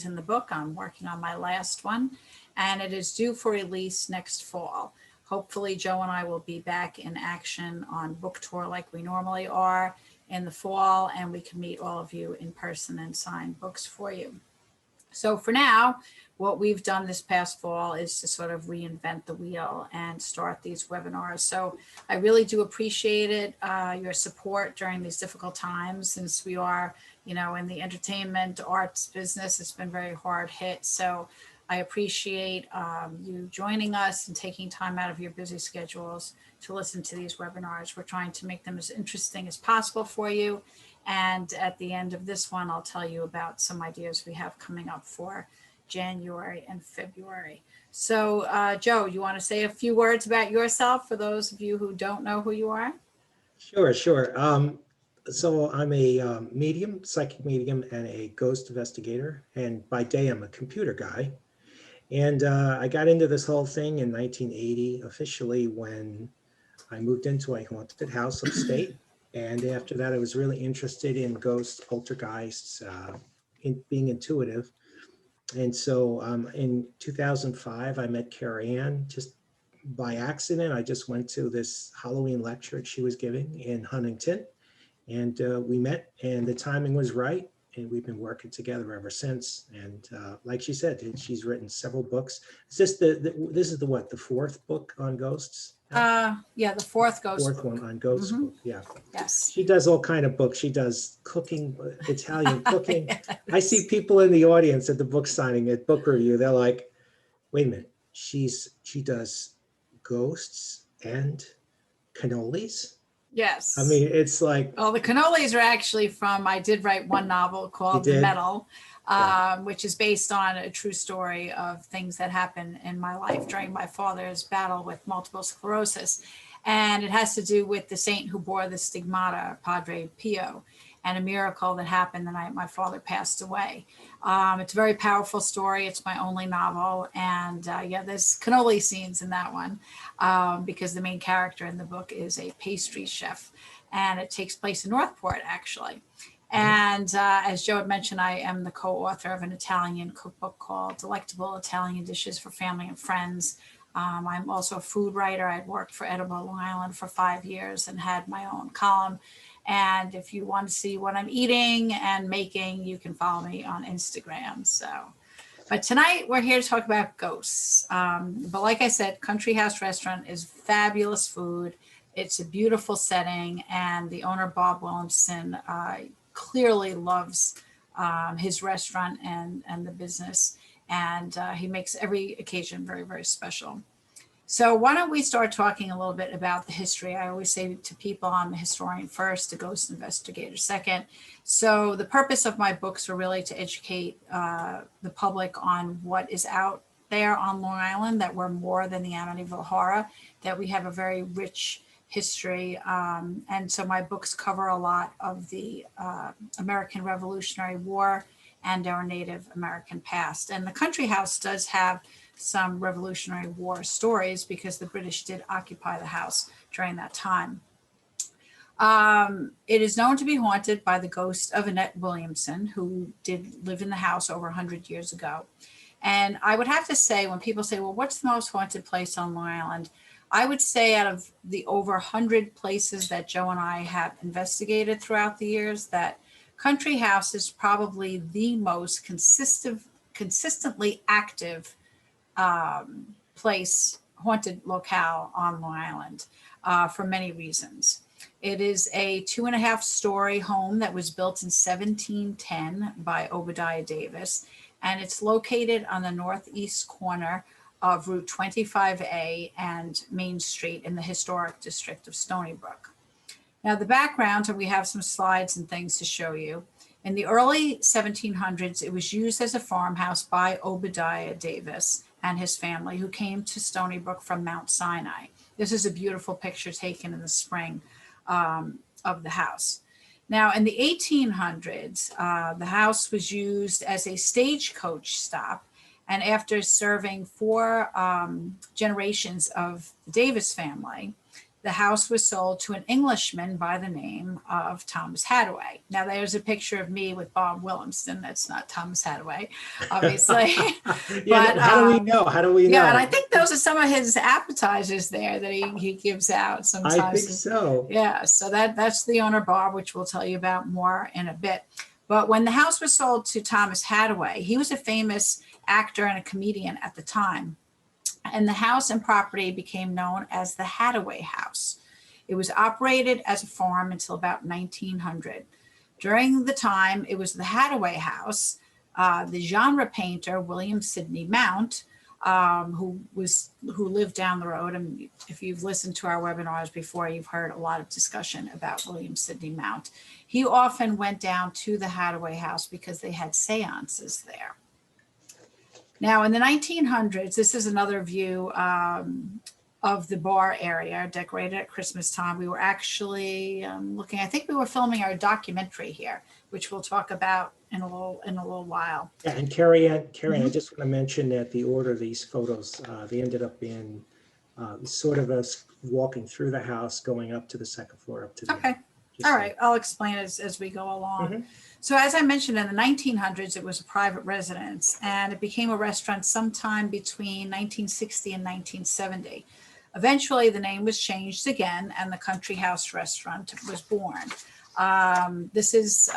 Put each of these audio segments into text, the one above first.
in the book. I'm working on my last one, and it is due for release next fall. Hopefully, Joe and I will be back in action on book tour like we normally are in the fall, and we can meet all of you in person and sign books for you. So for now, what we've done this past fall is to sort of reinvent the wheel and start these webinars. So I really do appreciate it, your support during these difficult times, since we are, in the entertainment arts business. It's been very hard hit. So I appreciate you joining us and taking time out of your busy schedules to listen to these webinars. We're trying to make them as interesting as possible for you. And at the end of this one, I'll tell you about some ideas we have coming up for January and February. So Joe, you want to say a few words about yourself for those of you who don't know who you are? Sure. So I'm a medium, psychic medium, and a ghost investigator. And by day, I'm a computer guy. And I got into this whole thing in 1980, officially, when I moved into a haunted house upstate. And after that, I was really interested in ghosts, poltergeists, in being intuitive. And so in 2005, I met Kerriann just by accident. I just went to this Halloween lecture she was giving in Huntington. And we met, and the timing was right. And we've been working together ever since. And like she said, she's written several books. Is this this is the fourth book on ghosts? Yeah, the fourth ghost Fourth book. one on ghosts. Mm-hmm. Yeah. Yes. She does all kind of books. She does cooking, Italian cooking. Yes. I see people in the audience at the book signing, at book review. They're like, wait a minute, she does ghosts and cannolis? Yes. I mean, it's like, well, the cannolis are actually from, I did write one novel called The Metal, which is based on a true story of things that happened in my life during my father's battle with multiple sclerosis. And it has to do with the saint who bore the stigmata, Padre Pio, and a miracle that happened the night my father passed away. It's a very powerful story. It's my only novel. And yeah, there's cannoli scenes in that one because the main character in the book is a pastry chef. And it takes place in Northport, actually. And as Joe had mentioned, I am the co-author of an Italian cookbook called Delectable Italian Dishes for Family and Friends. I'm also a food writer. I worked for Edible Long Island for 5 years and had my own column. And if you want to see what I'm eating and making, you can follow me on Instagram. But tonight we're here to talk about ghosts. But like I said, Country House Restaurant is fabulous food. It's a beautiful setting, and the owner, Bob Williamson, clearly loves his restaurant and the business. And he makes every occasion very, very special. So why don't we start talking a little bit about the history? I always say to people, I'm a historian first, a ghost investigator second. So the purpose of my books are really to educate the public on what is out there on Long Island, that we're more than the Amityville Horror, that we have a very rich history. And so my books cover a lot of the American Revolutionary War and our Native American past. And the Country House does have some Revolutionary War stories because the British did occupy the house during that time. It is known to be haunted by the ghost of Annette Williamson, who did live in the house over 100 years ago. And I would have to say, when people say, well, what's the most haunted place on Long Island? I would say out of the over 100 places that Joe and I have investigated throughout the years, that Country House is probably the most consistently active place, haunted locale on Long Island for many reasons. It is a 2.5-story home that was built in 1710 by Obadiah Davis, and it's located on the northeast corner of Route 25A and Main Street in the historic district of Stony Brook. Now the background, and we have some slides and things to show you. In the early 1700s, it was used as a farmhouse by Obadiah Davis and his family, who came to Stony Brook from Mount Sinai. This is a beautiful picture taken in the spring of the house. Now, in the 1800s, the house was used as a stagecoach stop. And after serving 4 generations of the Davis family, the house was sold to an Englishman by the name of Thomas Hadaway. Now, there's a picture of me with Bob Williamson. That's not Thomas Hadaway, obviously. Yeah, But, how do we know? How do we know? Yeah, and I think those are some of his appetizers there that he gives out sometimes. I think so. Yeah, so that's the owner, Bob, which we'll tell you about more in a bit. But when the house was sold to Thomas Hadaway, he was a famous actor and a comedian at the time. And the house and property became known as the Hadaway House. It was operated as a farm until about 1900. During the time it was the Hadaway House, the genre painter William Sidney Mount, who lived down the road, and if you've listened to our webinars before, you've heard a lot of discussion about William Sidney Mount. He often went down to the Hadaway House because they had seances there. Now, in the 1900s, this is another view of the bar area decorated at Christmas time. We were actually looking, I think we were filming our documentary here, which we'll talk about in a little while. Yeah, and Kerriann, I just want to mention that the order of these photos, they ended up being sort of us walking through the house, going up to the second floor, up to the Okay. All right, I'll explain as we go along. So as I mentioned, in the 1900s, it was a private residence, and it became a restaurant sometime between 1960 and 1970. Eventually, the name was changed again, and the Country House Restaurant was born. This is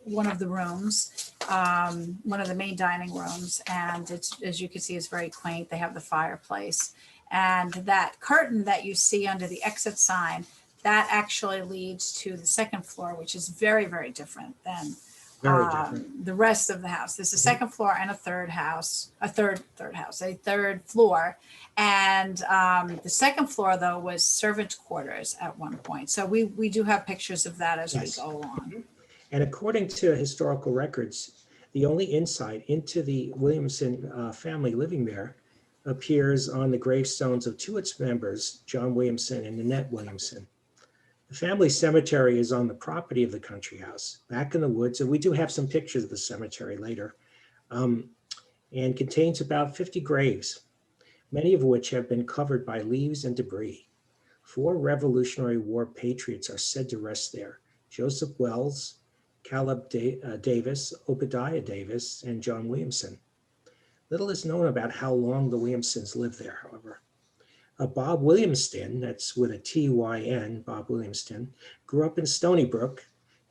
one of the rooms, one of the main dining rooms, and it's, as you can see, it's very quaint. They have the fireplace, and that curtain that you see under the exit sign, that actually leads to the second floor, which is very, very different than the rest of the house. There's a second floor and a third floor. And the second floor, though, was servant quarters at one point. So we do have pictures of that as we go along. And according to historical records, the only insight into the Williamson family living there appears on the gravestones of two of its members, John Williamson and Annette Williamson. The family cemetery is on the property of the country house, back in the woods, and we do have some pictures of the cemetery later, and contains about 50 graves, many of which have been covered by leaves and debris. 4 Revolutionary War patriots are said to rest there: Joseph Wells, Caleb Davis, Obadiah Davis, and John Williamson. Little is known about how long the Williamsons lived there, however. Bob Williamson, that's with a T-Y-N, Bob Williamson, grew up in Stony Brook,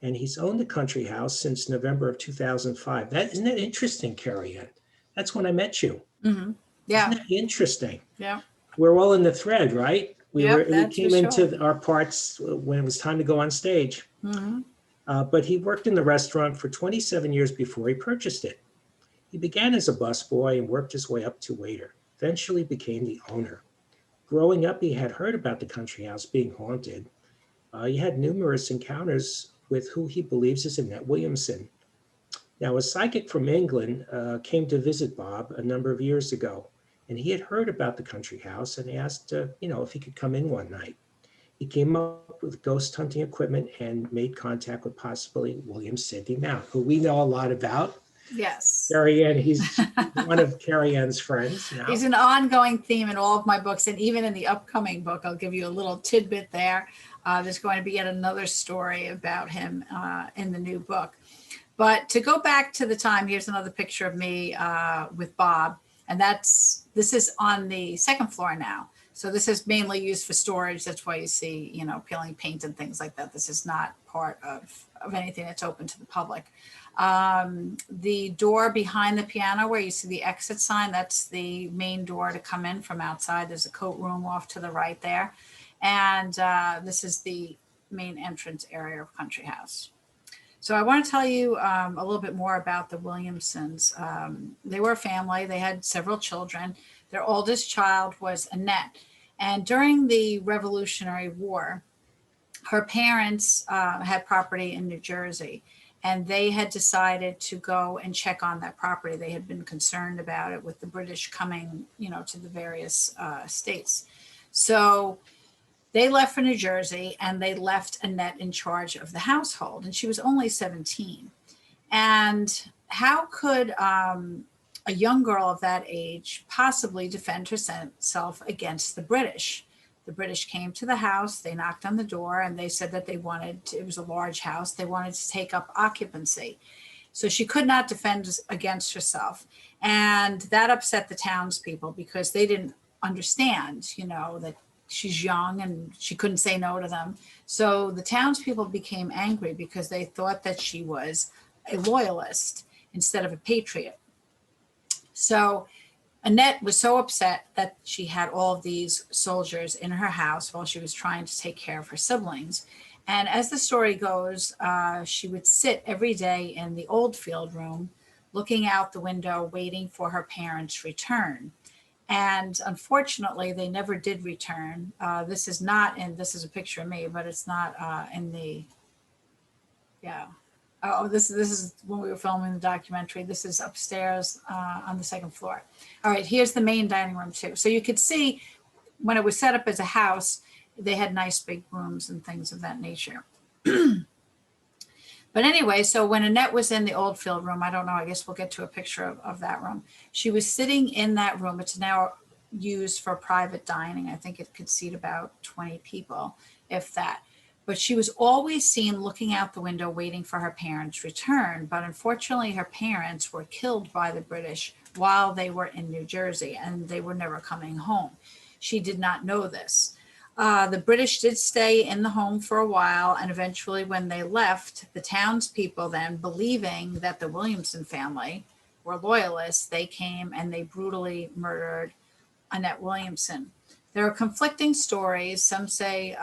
and he's owned the country house since November of 2005. Isn't that interesting, Kerriann? That's when I met you. Mm-hmm. Yeah. Isn't that interesting? Yeah. We're all in the thread, right? We came into sure. our parts when it was time to go on stage. Mm-hmm. But he worked in the restaurant for 27 years before he purchased it. He began as a busboy and worked his way up to waiter, eventually became the owner. Growing up, he had heard about the country house being haunted. He had numerous encounters with who he believes is Annette Williamson. Now, a psychic from England came to visit Bob a number of years ago, and he had heard about the country house and asked, if he could come in one night. He came up with ghost hunting equipment and made contact with possibly William Sidney Mount, who we know a lot about. Yes. Kerriann, he's one of Kerriann's friends now. He's an ongoing theme in all of my books, and even in the upcoming book, I'll give you a little tidbit there. There's going to be yet another story about him in the new book. But to go back to the time, here's another picture of me with Bob, and this is on the second floor now. So this is mainly used for storage. That's why you see, peeling paint and things like that. This is not part of anything that's open to the public. The door behind the piano where you see the exit sign, that's the main door to come in from outside. There's a coat room off to the right there. And this is the main entrance area of Country House. So I want to tell you a little bit more about the Williamsons. They were a family. They had several children. Their oldest child was Annette. And during the Revolutionary War, her parents had property in New Jersey, and they had decided to go and check on that property. They had been concerned about it with the British coming, to the various states. So they left for New Jersey, and they left Annette in charge of the household, and she was only 17. And how could a young girl of that age possibly defend herself against the British? The British came to the house, they knocked on the door, and they said that it was a large house, they wanted to take up occupancy. So she could not defend against herself. And that upset the townspeople because they didn't understand, that she's young and she couldn't say no to them. So the townspeople became angry because they thought that she was a loyalist instead of a patriot. So Annette was so upset that she had all of these soldiers in her house while she was trying to take care of her siblings. And as the story goes, she would sit every day in the Oldfield room, looking out the window, waiting for her parents' return. And unfortunately, they never did return. This is a picture of me, but it's not in the, yeah. Oh, this is when we were filming the documentary. This is upstairs on the second floor. All right, here's the main dining room too. So you could see when it was set up as a house, they had nice big rooms and things of that nature. But anyway, so when Annette was in the Oldfield room, I don't know, I guess we'll get to a picture of that room. She was sitting in that room. It's now used for private dining. I think it could seat about 20 people, if that. But she was always seen looking out the window, waiting for her parents' return. But unfortunately, her parents were killed by the British while they were in New Jersey, and they were never coming home. She did not know this. The British did stay in the home for a while, and eventually when they left, the townspeople then, believing that the Williamson family were loyalists, they came and they brutally murdered Annette Williamson. There are conflicting stories. Some say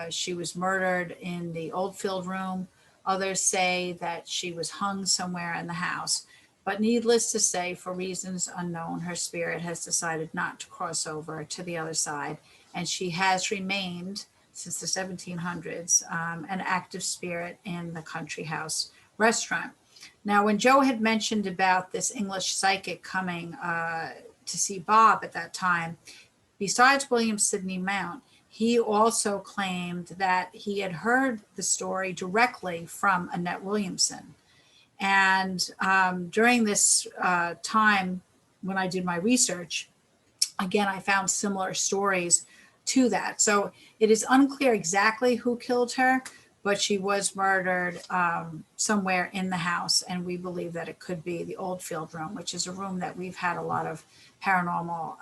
she was murdered in the Oldfield room. Others say that she was hung somewhere in the house. But needless to say, for reasons unknown, her spirit has decided not to cross over to the other side. And she has remained, since the 1700s, an active spirit in the Country House restaurant. Now, when Joe had mentioned about this English psychic coming to see Bob at that time, besides William Sidney Mount, he also claimed that he had heard the story directly from Annette Williamson. And during this time, when I did my research, again, I found similar stories to that. So it is unclear exactly who killed her, but she was murdered somewhere in the house. And we believe that it could be the Oldfield room, which is a room that we've had a lot of paranormal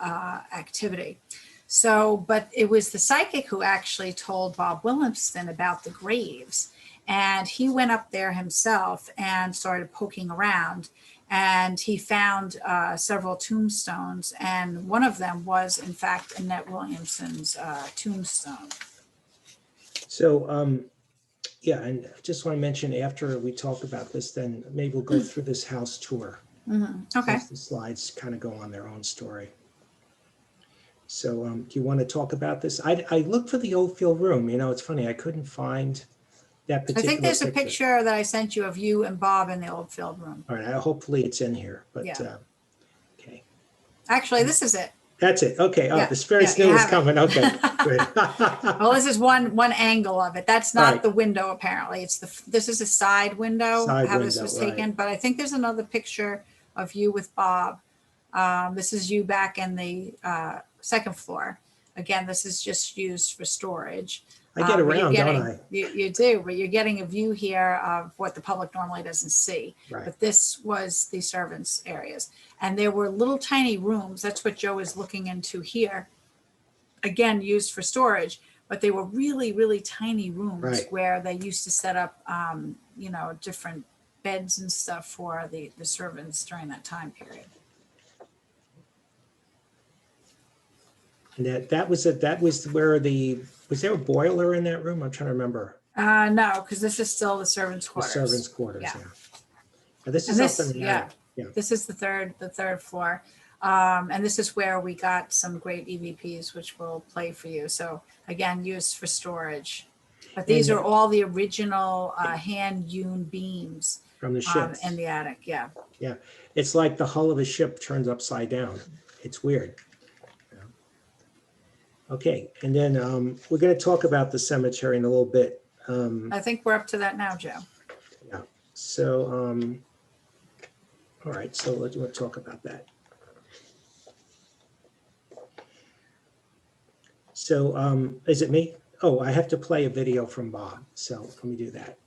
activity. So, but it was the psychic who actually told Bob Williamson about the graves. And he went up there himself and started poking around. And he found several tombstones. And one of them was, in fact, Annette Williamson's tombstone. So, yeah, and I just want to mention after we talk about this, then maybe we'll go through this house tour. Okay. Since the slides kind of go on their own story. So do you want to talk about this? I looked for the Oldfield room. It's funny, I couldn't find that particular I think there's a picture that I sent you of you and Bob in the Oldfield room. All right, hopefully it's in here, but Yeah. Okay. Actually, this is it. That's it. Okay. Oh, Yeah, the spirits knew it was coming. Okay, good. Well, this is one angle of it. That's not Right. the window, apparently. This is a side window, Side how this window, was taken. right. But I think there's another picture of you with Bob. This is you back in the second floor. Again, this is just used for storage. I get around, don't I? You do, but you're getting a view here of what the public normally doesn't see. Right. But this was the servants' areas. And there were little tiny rooms. That's what Joe is looking into here. Again, used for storage, but they were really, really tiny rooms Right. where they used to set up, different beds and stuff for the servants during that time period. And that was where was there a boiler in that room? I'm trying to remember. No, because this is still the servants' The quarters. servants' quarters, Yeah. yeah. Now, this is up in the attic. Yeah. This is the third floor. And this is where we got some great EVPs, which we'll play for you. So again, used for storage. But these are all the original hand-hewn beams From the ships. in the attic. Yeah. Yeah. It's like the hull of a ship turns upside down. It's weird. Okay, and then we're going to talk about the cemetery in a little bit. I think we're up to that now, Joe. Yeah. So, all right. So we'll talk about that. So is it me? Oh, I have to play a video from Bob. So let me do that.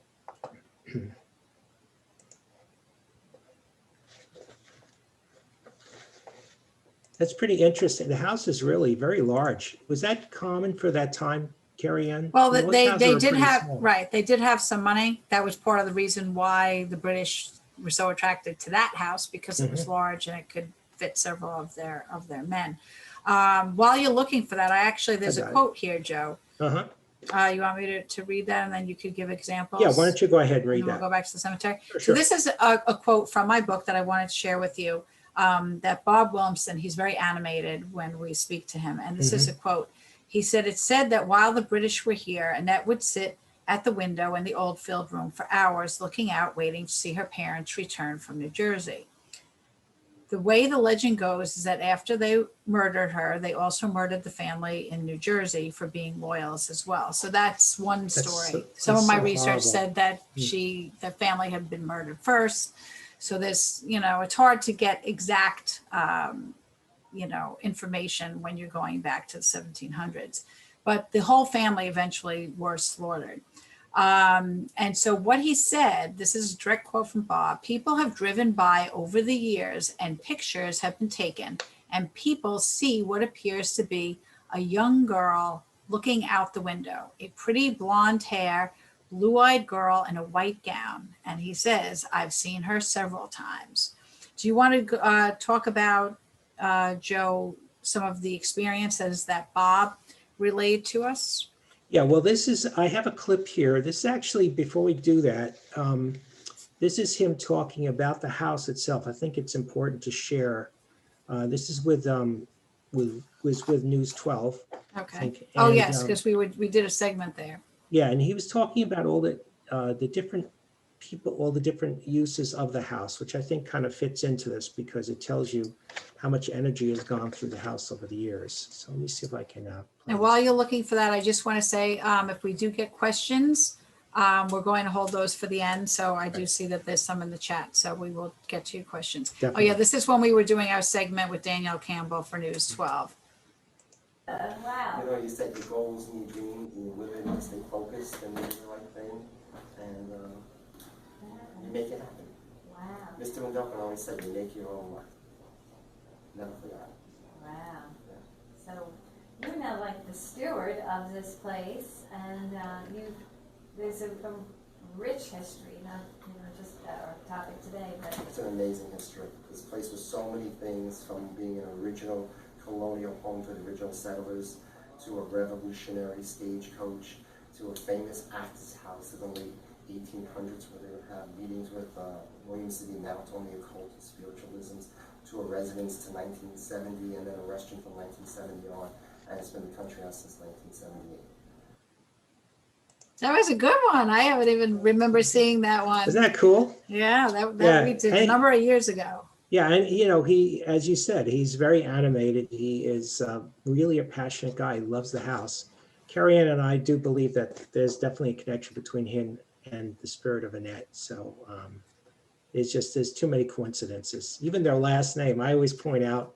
That's pretty interesting. The house is really very large. Was that common for that time, Kerriann? Well, Most they houses are did pretty have, small. right, they did have some money. That was part of the reason why the British were so attracted to that house, because it was large and it could fit several of their men. While you're looking for that, there's a got it. quote here, Joe. Uh-huh. You want me to read that, and then you could give examples? Yeah, why don't you go ahead and read And then that? we'll go back to the cemetery. Sure. So this is a quote from my book that I wanted to share with you, that Bob Williamson, he's very animated when we speak to him. And this is a quote. He said, "It's said that while the British were here, Annette would sit at the window in the old filled room for hours, looking out, waiting to see her parents return from New Jersey. The way the legend goes is that after they murdered her, they also murdered the family in New Jersey for being loyalists as well." So that's one story. Some of my research said that the family had been murdered first. So there's, it's hard to get exact, information when you're going back to the 1700s. But the whole family eventually were slaughtered. And so what he said, this is a direct quote from Bob: "People have driven by over the years and pictures have been taken, and people see what appears to be a young girl looking out the window, a pretty blonde hair, blue-eyed girl in a white gown." And he says, "I've seen her several times." Do you want to talk about, Joe, some of the experiences that Bob relayed to us? Yeah, well, I have a clip here. This is actually, before we do that, this is him talking about the house itself. I think it's important to share. This is with News 12. Okay. Oh, yes, because we did a segment there. Yeah, and he was talking about all the different people, all the different uses of the house, which I think kind of fits into this because it tells you how much energy has gone through the house over the years. So let me see if I can. And while you're looking for that, I just want to say, if we do get questions, we're going to hold those for the end. So I do see that there's some in the chat. So we will get to your questions. Definitely. Oh, yeah, this is when we were doing our segment with Danielle Campbell for News 12. Wow. You set your goals and your dreams and you live it and stay focused and do the right thing. And you make it happen. Wow. Mr. McDuffin always said, you make your own life. Never forgot. Wow. Yeah. So you're now like the steward of this place, and there's a rich history, not just our topic today, but it's an amazing history. This place was so many things, from being an original colonial home to the original settlers, to a revolutionary stagecoach, to a famous actor's house in the late 1800s where they would have meetings with Williamson and Tony occult and spiritualisms, to a residence to 1970, and then a restaurant from 1970 on, and it's been the country house since 1978. That was a good one. I haven't even remember seeing that one. Isn't that cool? Yeah, that we did a number of years ago. Yeah, and he, as you said, he's very animated. He is really a passionate guy. He loves the house. Kerriann and I do believe that there's definitely a connection between him and the spirit of Annette. So there's too many coincidences. Even their last name, I always point out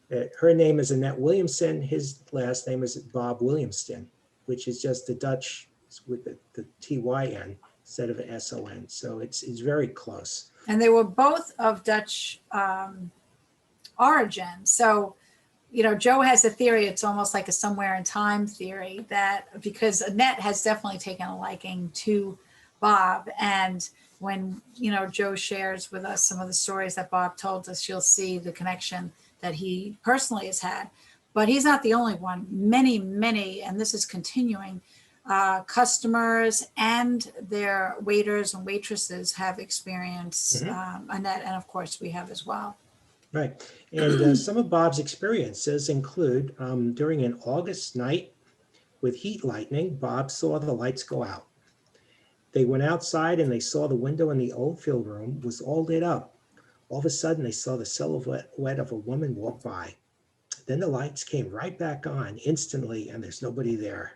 that her name is Annette Williamson. His last name is Bob Williamson, which is just the Dutch with the TYN instead of an SON. So it's very close. And they were both of Dutch origin. So, Joe has a theory, it's almost like a somewhere in time theory, that because Annette has definitely taken a liking to Bob. And when, Joe shares with us some of the stories that Bob told us, you'll see the connection that he personally has had. But he's not the only one. Many, many, and this is continuing, customers and their waiters and waitresses have experienced Annette, and of course we have as well. Right. And some of Bob's experiences include during an August night with heat lightning, Bob saw the lights go out. They went outside and they saw the window in the old field room was all lit up. All of a sudden, they saw the silhouette of a woman walk by. Then the lights came right back on instantly, and there's nobody there.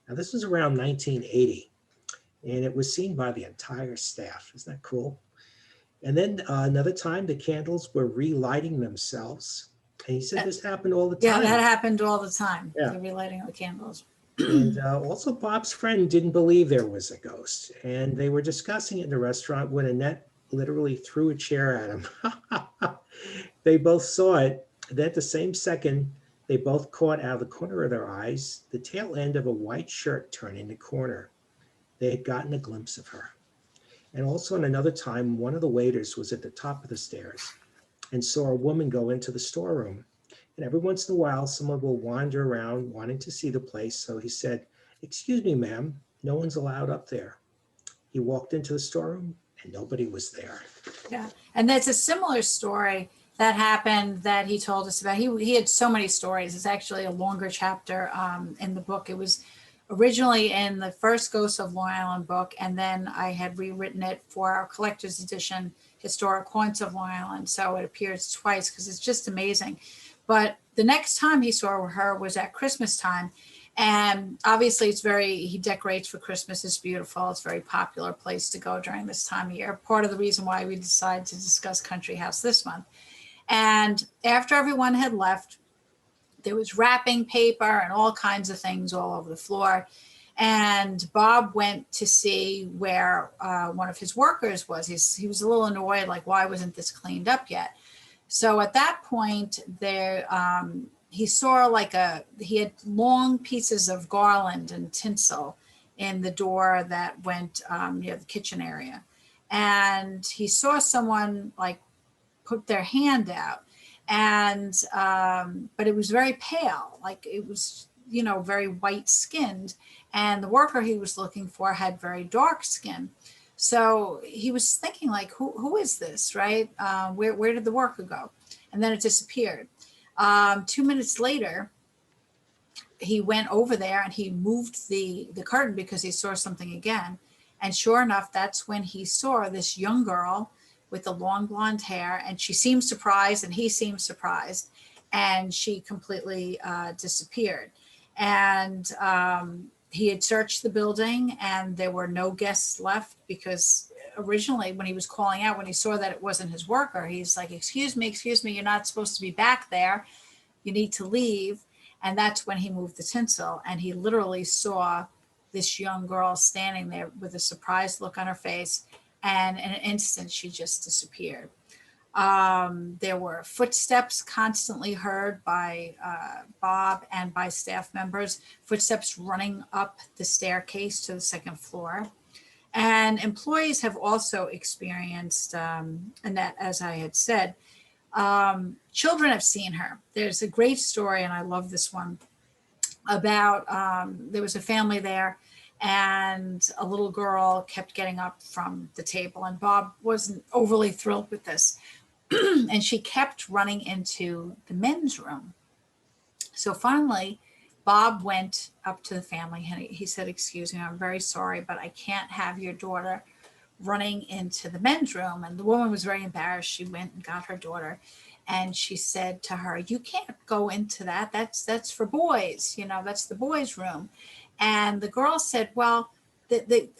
Now, this was around 1980, and it was seen by the entire staff. Isn't that cool? And then another time, the candles were relighting themselves. And he said this happened all the Yeah, time. that happened all the time. Yeah. The relighting of the candles. And also Bob's friend didn't believe there was a ghost. And they were discussing it in the restaurant when Annette literally threw a chair at him. They both saw it. Then at the same second, they both caught out of the corner of their eyes the tail end of a white shirt turning the corner. They had gotten a glimpse of her. And also in another time, one of the waiters was at the top of the stairs and saw a woman go into the storeroom. And every once in a while, someone will wander around wanting to see the place. So he said, "Excuse me, ma'am, no one's allowed up there." He walked into the storeroom and nobody was there. Yeah, and that's a similar story that happened that he told us about. He had so many stories. It's actually a longer chapter in the book. It was originally in the first Ghosts of Long Island book, and then I had rewritten it for our collector's edition, Historic Haunts of Long Island. So it appears twice because it's just amazing. But the next time he saw her was at Christmas time. And obviously he decorates for Christmas. It's beautiful. It's a very popular place to go during this time of year. Part of the reason why we decided to discuss Country House this month. And after everyone had left, there was wrapping paper and all kinds of things all over the floor. And Bob went to see where one of his workers was. He was a little annoyed, like, why wasn't this cleaned up yet? So at that point, he saw he had long pieces of garland and tinsel in the door that went near the kitchen area. And he saw someone put their hand out, and but it was very pale, like it was, very white skinned. And the worker he was looking for had very dark skin. So he was thinking, who is this, right? Where did the worker go? And then it disappeared. 2 minutes later, he went over there and he moved the curtain because he saw something again. And sure enough, that's when he saw this young girl with the long blonde hair, and she seemed surprised and he seemed surprised, and she completely disappeared. And he had searched the building and there were no guests left, because originally when he was calling out, when he saw that it wasn't his worker, he's like, excuse me, you're not supposed to be back there. You need to leave. And that's when he moved the tinsel, and he literally saw this young girl standing there with a surprised look on her face. And in an instant, she just disappeared. There were footsteps constantly heard by Bob and by staff members, footsteps running up the staircase to the second floor. And employees have also experienced, Annette, as I had said, children have seen her. There's a great story, and I love this one, about there was a family there, and a little girl kept getting up from the table, and Bob wasn't overly thrilled with this. And she kept running into the men's room. So finally, Bob went up to the family and he said, excuse me, I'm very sorry, but I can't have your daughter running into the men's room. And the woman was very embarrassed. She went and got her daughter, and she said to her, you can't go into that. That's for boys. That's the boys' room. And the girl said, well,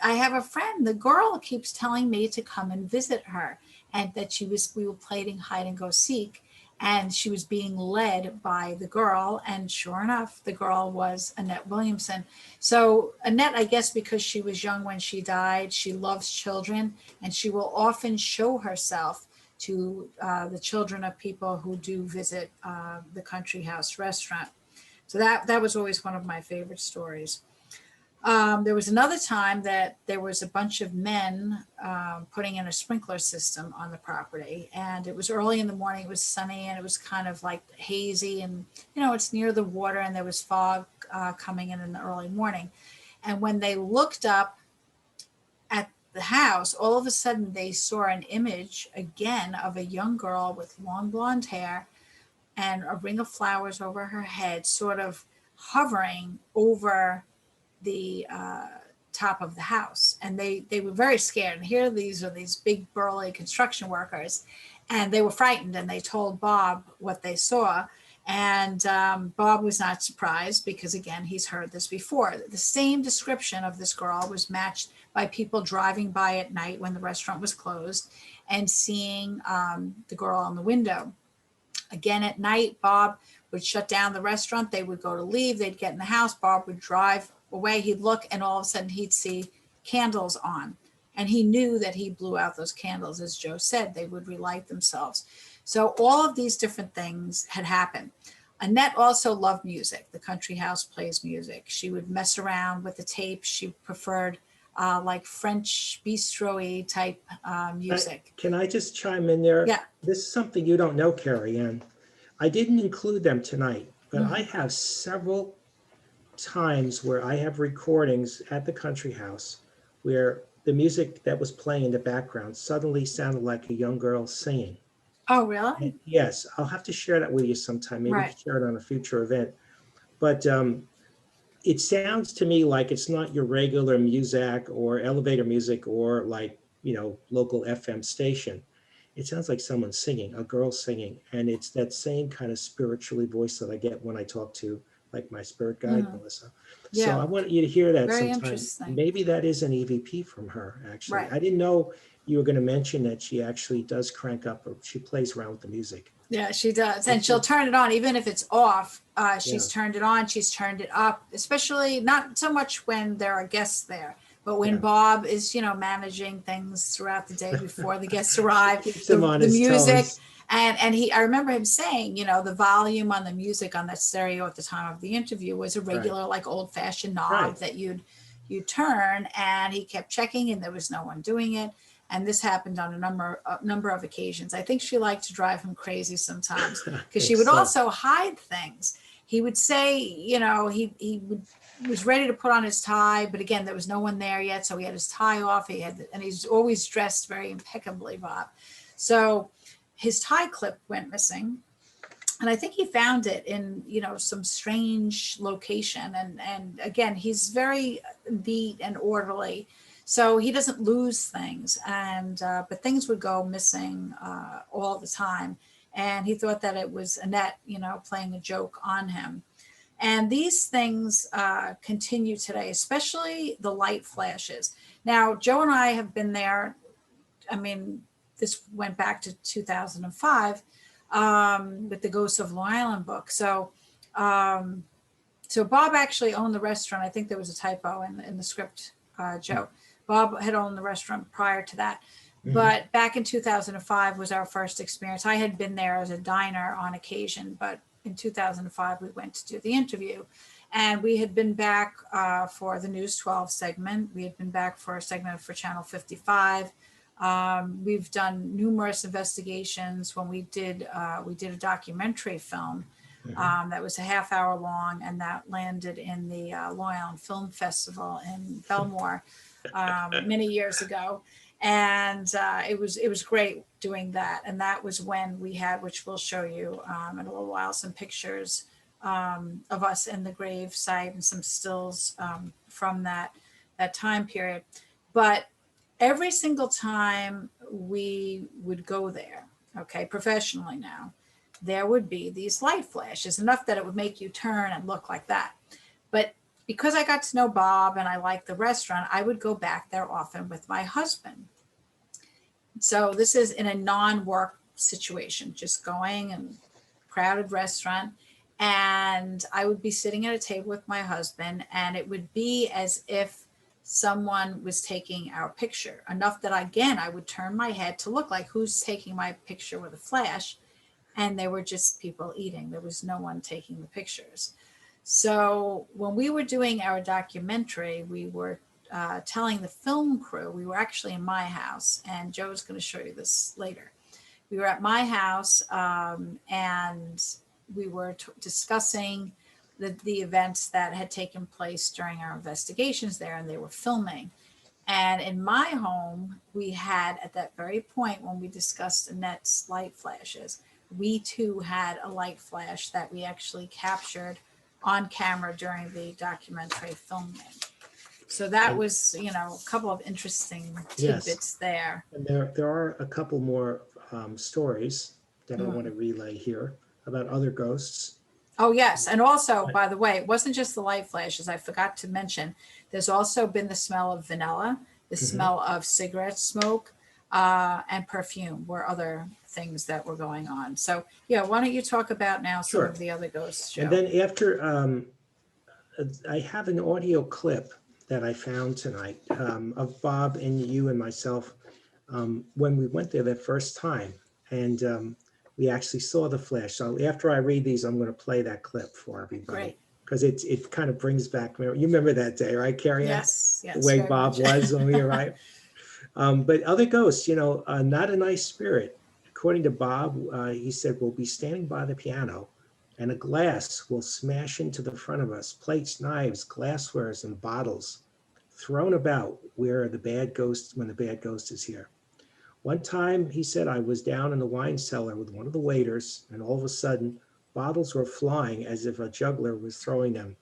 I have a friend. The girl keeps telling me to come and visit her, and that we were playing hide and go seek, and she was being led by the girl. And sure enough, the girl was Annette Williamson. So Annette, I guess because she was young when she died, she loves children, and she will often show herself to the children of people who do visit the Country House restaurant. So that was always one of my favorite stories. There was another time that there was a bunch of men putting in a sprinkler system on the property, and it was early in the morning. It was sunny, and it was kind of hazy, and it's near the water, and there was fog coming in the early morning. And when they looked up at the house, all of a sudden they saw an image again of a young girl with long blonde hair and a ring of flowers over her head, sort of hovering over the top of the house. And they were very scared. And here these are these big burly construction workers, and they were frightened, and they told Bob what they saw. And Bob was not surprised, because again, he's heard this before. The same description of this girl was matched by people driving by at night when the restaurant was closed and seeing the girl in the window. Again, at night, Bob would shut down the restaurant. They would go to leave. They'd get in the house. Bob would drive away. He'd look, and all of a sudden he'd see candles on. And he knew that he blew out those candles. As Joe said, they would relight themselves. So all of these different things had happened. Annette also loved music. The country house plays music. She would mess around with the tape. She preferred like French bistro-y type music. Can I just chime in there? Yeah. This is something you don't know, Kerriann. I didn't include them tonight, but I have several times where I have recordings at the country house where the music that was playing in the background suddenly sounded like a young girl singing. Oh, really? And yes, I'll have to share that with you sometime. Maybe we can share it on a future event. But it sounds to me like it's not your regular music or elevator music or like, you know, local FM station. It sounds like someone singing, a girl singing. And it's that same kind of spiritually voice that I get when I talk to like my spirit guide, Melissa. Yeah. So I want you to hear that Very sometime. interesting. Maybe that is an EVP from her, actually. Right. I didn't know you were going to mention that she actually does crank up or she plays around with the music. Yeah, she does. And she'll turn it on, even if it's off. She's Yeah. turned it on, she's turned it up, especially not so much when there are guests there, but when Yeah. Bob is, you know, managing things throughout the day before the guests arrive, Keeps him on the his music. toes. And I remember him saying, you know, the volume on the music on that stereo at the time of the interview was a regular, like old fashioned knob Right. that you'd turn, and he kept checking and there was no one doing it. And this happened on a number of occasions. I think she liked to drive him crazy sometimes because she would also hide things. He would say, you know, was ready to put on his tie, but again, there was no one there yet. So he had his tie off. And he's always dressed very impeccably, Bob. So his tie clip went missing. And I think he found it in, you know, some strange location. And again, he's very neat and orderly. So he doesn't lose things, and but things would go missing all the time. And he thought that it was Annette, you know, playing a joke on him. And these things continue today, especially the light flashes. Now, Joe and I have been there. I mean, this went back to 2005 with the Ghosts of Long Island book. So Bob actually owned the restaurant. I think there was a typo in the script, Joe. Bob had owned the restaurant prior to that. Mm-hmm. But back in 2005 was our first experience. I had been there as a diner on occasion, but in 2005 we went to do the interview. And we had been back for the News 12 segment. We had been back for a segment for Channel 55. We've done numerous investigations. When we did a documentary film that was a half hour long, and that landed in the Long Island Film Festival in Belmore many years ago. And it was great doing that. And that was when we had, which we'll show you in a little while, some pictures of us in the grave site and some stills from that time period. But every single time we would go there, okay, professionally now, there would be these light flashes, enough that it would make you turn and look like that. But because I got to know Bob and I liked the restaurant, I would go back there often with my husband. So this is in a non-work situation, just going and crowded restaurant. And I would be sitting at a table with my husband, and it would be as if someone was taking our picture, enough that I would turn my head to look like who's taking my picture with a flash. And they were just people eating. There was no one taking the pictures. So when we were doing our documentary, we were telling the film crew, we were actually in my house, and Joe's going to show you this later. We were at my house and we were discussing the events that had taken place during our investigations there, and they were filming. And in my home, we had, at that very point when we discussed Annette's light flashes, we too had a light flash that we actually captured on camera during the documentary filming. So that was, you know, a couple of interesting tidbits there. And there are a couple more stories that I want to relay here about other ghosts. Oh, yes. And also, by the way, it wasn't just the light flashes. I forgot to mention, there's also been the smell of vanilla, the smell of cigarette smoke, and perfume were other things that were going on. So yeah, why don't you talk about now some Sure. of the other ghosts, Joe? And then after, I have an audio clip that I found tonight of Bob and you and myself when we went there the first time. And we actually saw the flash. So after I read these, I'm going to play that clip for everybody. Great. Because it kind of brings back, you remember that day, right, Kerriann? Yes, The way very Bob much. was when we arrived. But other ghosts, not a nice spirit. According to Bob, he said, we'll be standing by the piano and a glass will smash into the front of us. Plates, knives, glasswares, and bottles thrown about when the bad ghost is here. One time, he said, I was down in the wine cellar with one of the waiters, and all of a sudden, bottles were flying as if a juggler was throwing them.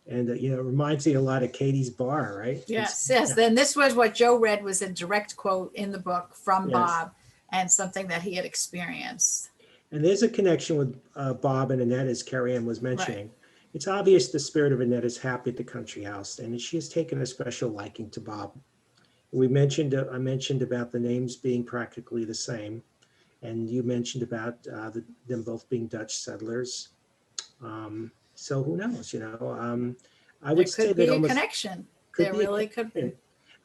And, it reminds me a lot of Katie's Bar, right? Yes. Yeah. Then this was what Joe read was a direct quote in the book from Yes. Bob and something that he had experienced. And there's a connection with Bob and Annette, as Kerriann was mentioning. Right. It's obvious the spirit of Annette is happy at the country house, and she has taken a special liking to Bob. I mentioned about the names being practically the same, and you mentioned about them both being Dutch settlers. So who knows? I would say that almost connection. There really could be.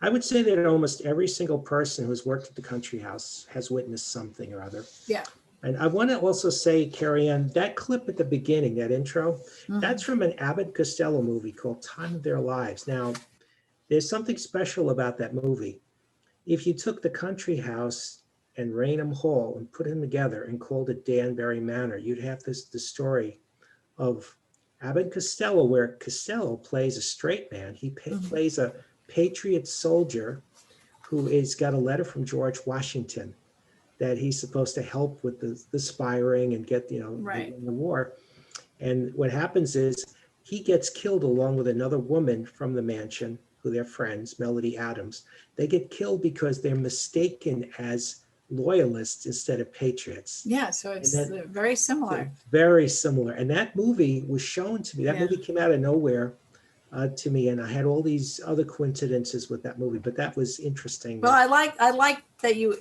I would say that almost every single person who's worked at the country house has witnessed something or other. Yeah. And I want to also say, Kerriann, that clip at the beginning, that intro, that's from an Abbott and Costello movie called Time of Their Lives. Now, there's something special about that movie. If you took the country house and Raynham Hall and put them together and called it Danbury Manor, you'd have the story of Abbott and Costello, where Costello plays a straight man. He plays a patriot soldier who has got a letter from George Washington that he's supposed to help with the spiring and get, right. the war. And what happens is he gets killed along with another woman from the mansion who they're friends, Melody Adams. They get killed because they're mistaken as loyalists instead of patriots. Yeah, so it's very similar. Very similar. And that movie was shown to me. That movie came out of nowhere to me, and I had all these other coincidences with that movie, but that was interesting. Well, I like that you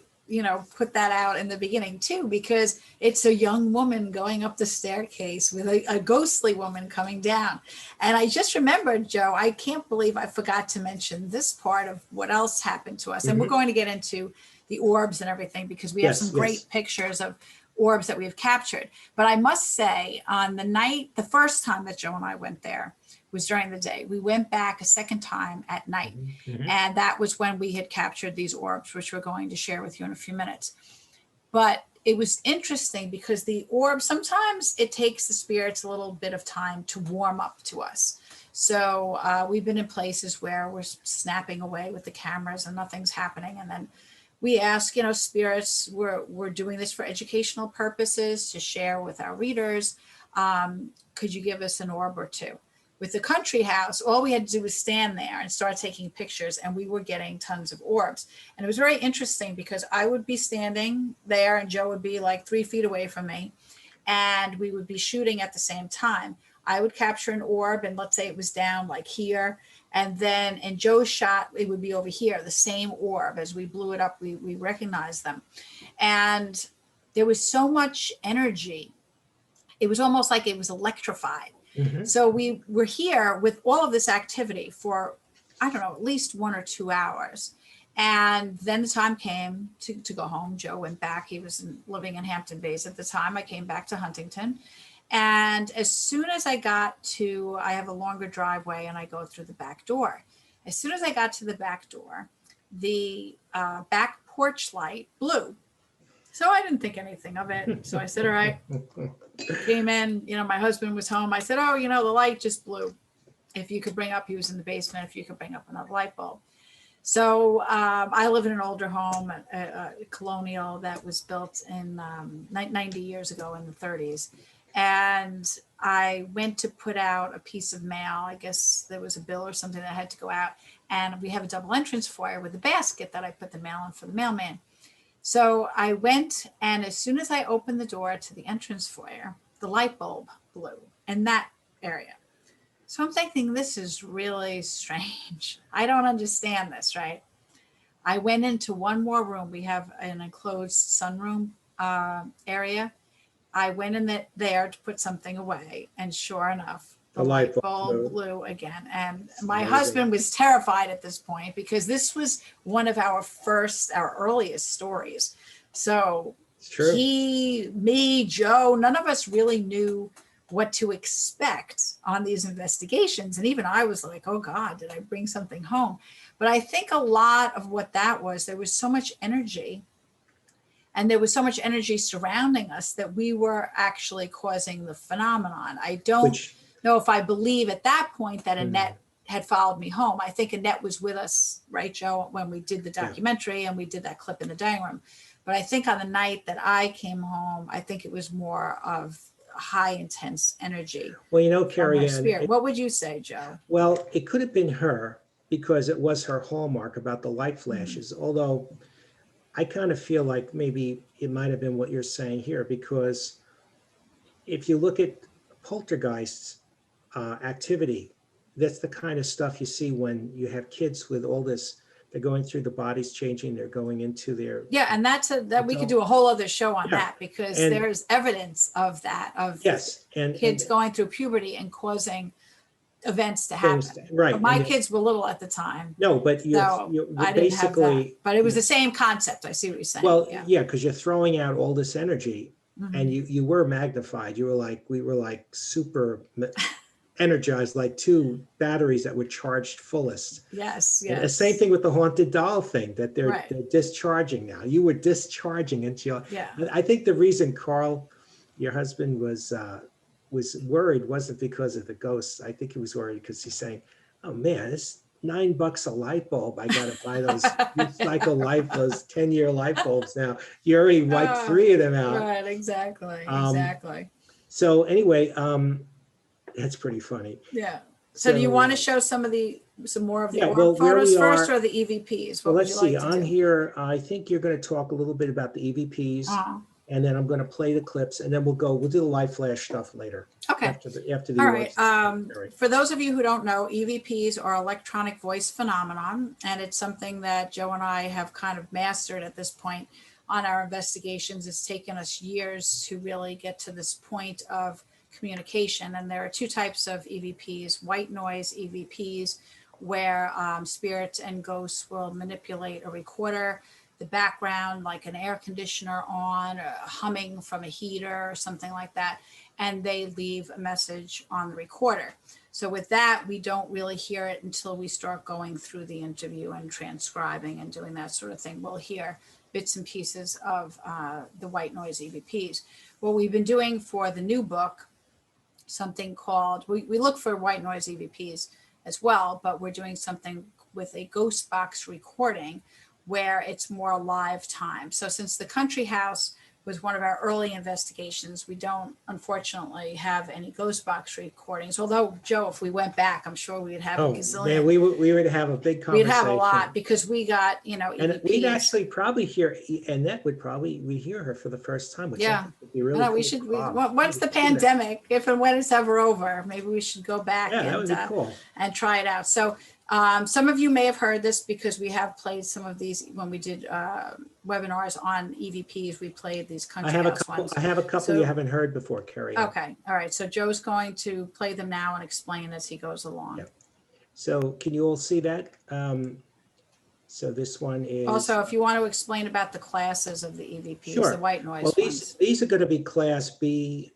put that out in the beginning too, because it's a young woman going up the staircase with a ghostly woman coming down. And I just remembered, Joe, I can't believe I forgot to mention this part of what else happened to us. And we're going to get into the orbs and everything, because we have some great pictures of orbs that we've captured. But I must say, on the first time that Joe and I went there was during the day. We went back a second time at night. And that was when we had captured these orbs, which we're going to share with you in a few minutes. But it was interesting because the orbs, sometimes it takes the spirits a little bit of time to warm up to us. So we've been in places where we're snapping away with the cameras and nothing's happening. And then we ask, spirits, we're doing this for educational purposes to share with our readers. Could you give us an orb or two? With the country house, all we had to do was stand there and start taking pictures, and we were getting tons of orbs. And it was very interesting because I would be standing there and Joe would be like 3 feet away from me, and we would be shooting at the same time. I would capture an orb, and let's say it was down like here. And then in Joe's shot, it would be over here, the same orb. As we blew it up, we recognized them. And there was so much energy. It was almost like it was electrified. So we were here with all of this activity for, I don't know, at least 1 or 2 hours. And then the time came to go home. Joe went back. He was living in Hampton Bays at the time. I came back to Huntington. And as soon as I have a longer driveway and I go through the back door. As soon as I got to the back door, the back porch light blew. So I didn't think anything of it. So I said, all right, came in, my husband was home. I said, oh, the light just blew. If you could bring up, he was in the basement, if you could bring up another light bulb. So I live in an older home, a colonial that was built in 90 years ago in the 30s. And I went to put out a piece of mail. I guess there was a bill or something that had to go out. And we have a double entrance foyer with a basket that I put the mail in for the mailman. So I went, and as soon as I opened the door to the entrance foyer, the light bulb blew in that area. So I'm thinking, this is really strange. I don't understand this, right? I went into one more room. We have an enclosed sunroom area. I went in there to put something away, and sure enough, the The light light bulb bulb blew again. And my amazing. husband was terrified at this point because this was one of our earliest stories. So It's true. he, me, Joe, none of us really knew what to expect on these investigations. And even I was like, oh God, did I bring something home? But I think a lot of what that was, there was so much energy. And there was so much energy surrounding us that we were actually causing the phenomenon. I don't know if I believe at that point that Annette had followed me home. I think Annette was with us, right, Joe, when we did the documentary and we did that clip in the dining room. But I think on the night that I came home, I think it was more of high intense energy. Well, you know, Kerriann, what would you say, Joe? Well, it could have been her because it was her hallmark about the light flashes, although I kind of feel like maybe it might have been what you're saying here, because if you look at poltergeists activity, that's the kind of stuff you see when you have kids with all this, they're going through the bodies changing, they're going into their... Yeah, and that we could do a whole other show on that, because And there's evidence of that, of kids going through puberty and causing events to happen. Right. But my kids were little at the time. No, but I didn't have basically... that. But it was the same concept. I see what you're saying. Well, yeah, because you're throwing out all this energy and you were magnified. You were like, we were like super energized, like two batteries that were charged fullest. Yes. And the same thing with the haunted doll thing, that they're discharging now. You were discharging into your... Yeah. I think the reason Carl, your husband, was worried wasn't because of the ghosts. I think he was worried because he's saying, oh man, it's $9 a light bulb. I got to buy those recycle those 10-year light bulbs now. You already wiped 3 of them out. Right, exactly. So anyway, that's pretty funny. Yeah. So do you want to show some more of the well, photos first, or the EVPs? Well, let's see. On here, I think you're going to talk a little bit about the EVPs. And then I'm going to play the clips, and then we'll do the light flash stuff later. Okay. After the All right. For those of you who don't know, EVPs are electronic voice phenomenon, and it's something that Joe and I have kind of mastered at this point on our investigations. It's taken us years to really get to this point of communication. And there are 2 types of EVPs: white noise EVPs, where spirits and ghosts will manipulate a recorder, the background, like an air conditioner on, or humming from a heater or something like that, and they leave a message on the recorder. So with that, we don't really hear it until we start going through the interview and transcribing and doing that sort of thing. We'll hear bits and pieces of the white noise EVPs. What we've been doing for the new book, something called, we look for white noise EVPs as well, but we're doing something with a ghost box recording, where it's more live time. So since the country house was one of our early investigations, we don't unfortunately have any ghost box recordings. Although, Joe, if we went back, I'm sure we'd have a gazillion. Man, we would have a big conversation. We'd have a lot, because we got, EVPs. And we'd actually probably hear, Annette we hear her for the first time, which I think would be really cool. We should, once the pandemic, if and when it's ever over, maybe we should go back that would be cool. And try it out. So some of you may have heard this, because we have played some of these when we did webinars on EVPs. We played these country house ones. I have a couple you haven't heard before, Kerriann. Okay. All right. So Joe's going to play them now and explain as he goes along. Yep. So can you all see that? So this one is... Also, if you want to explain about the classes of the EVPs, the white noise ones. These are going to be Class B,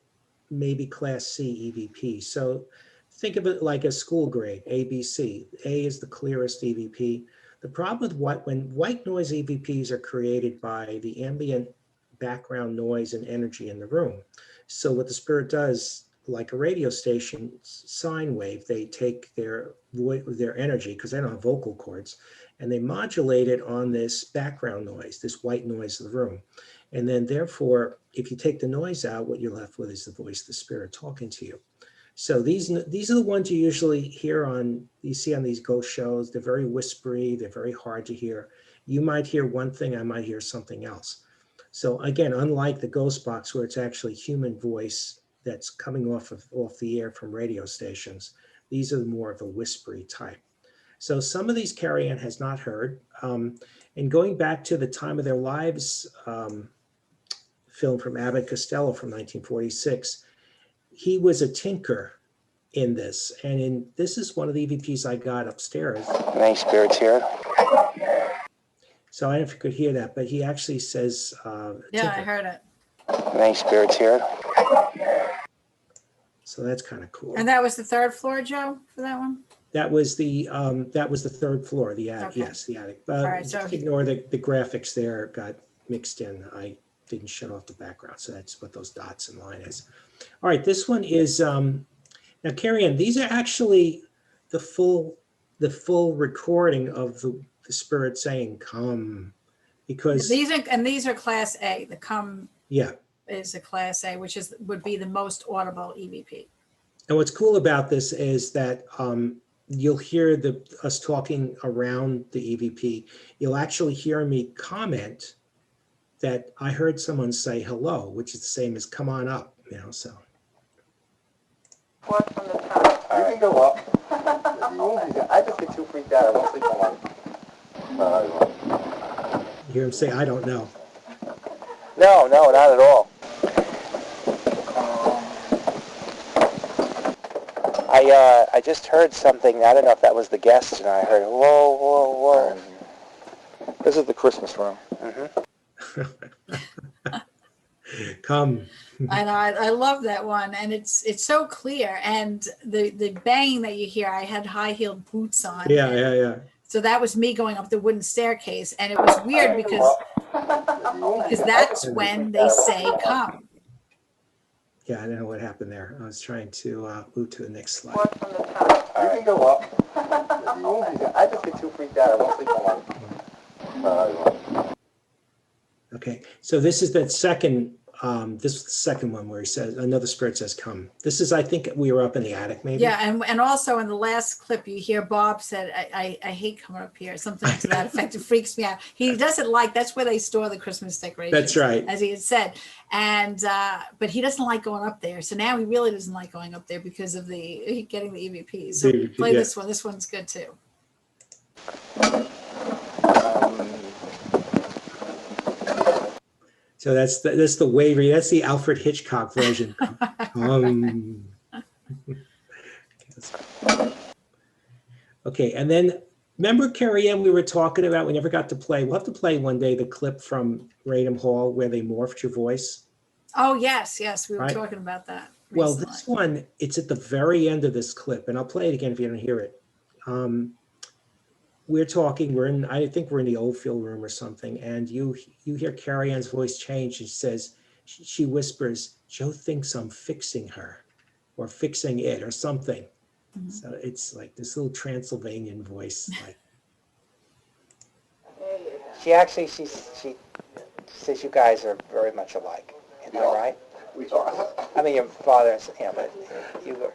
maybe Class C EVP. So think of it like a school grade, A, B, C. A is the clearest EVP. The problem with when white noise EVPs are created by the ambient background noise and energy in the room. So what the spirit does, like a radio station sine wave, they take their energy, because they don't have vocal cords, and they modulate it on this background noise, this white noise of the room. And then therefore, if you take the noise out, what you're left with is the voice of the spirit talking to you. So these are the ones you usually you see on these ghost shows. They're very whispery, they're very hard to hear. You might hear one thing, I might hear something else. So again, unlike the ghost box, where it's actually human voice that's coming off the air from radio stations, these are more of a whispery type. So some of these Kerriann has not heard. And going back to the time of their lives film from Abbott and Costello from 1946. He was a tinker in this, and this is one of the EVPs I got upstairs. Many spirits here. So I don't know if you could hear that, but he actually says, Yeah, tinker. I heard it. Many spirits here. So that's kind of cool. And that was the third floor, Joe, for that one? That was the third floor, the attic. Okay. Yes, the attic. right, Just so- ignore the graphics there got mixed in. I didn't shut off the background, so that's what those dots and line is. All right, this one is now, Kerriann, these are actually the full recording of the spirit saying "come," because These are class A. The come yeah. is a class A, which would be the most audible EVP. And what's cool about this is that you'll hear us talking around the EVP. You'll actually hear me comment that I heard someone say hello, which is the same as come on up, so. What from the top? You can go up. I just get too freaked out. I won't sleep alone. You hear him say, I don't know. No, not at all. I just heard something. I don't know if that was the guest, and I heard whoa, whoa, whoa. This is the Christmas room. Come. And I love that one, and it's so clear. And the banging that you hear, I had high-heeled boots on. Yeah. So that was me going up the wooden staircase, and it was weird because that's when they say come. Yeah, I don't know what happened there. I was trying to move to the next slide. What from the top? You can go up. I just get too freaked out. I won't sleep alone. Okay, so this is the second one where he says, another spirit says come. This is, I think we were up in the attic maybe. Yeah, and also in the last clip you hear Bob said, I hate coming up here, something to that effect. It freaks me out. He doesn't like, that's where they store the Christmas decorations. That's right. As he had said. And but he doesn't like going up there. So now he really doesn't like going up there because of getting the EVP. So The EVP, play yeah. this one. This one's good too. So that's the wavery. That's the Alfred Hitchcock version. Okay, and then remember, Kerriann, we were talking about, we never got to play. We'll have to play one day the clip from Raynham Hall where they morphed your voice. Oh, yes. We were Right. talking about that Well, recently. this one, it's at the very end of this clip, and I'll play it again if you don't hear it. We're talking, I think we're in the Oldfield room or something, and you hear Kerriann's voice change. She whispers, Joe thinks I'm fixing her or fixing it or something. Mhm. So it's like this little Transylvanian voice. Like, She says you guys are very much alike. Isn't that right? We are. I mean, your father and but you were.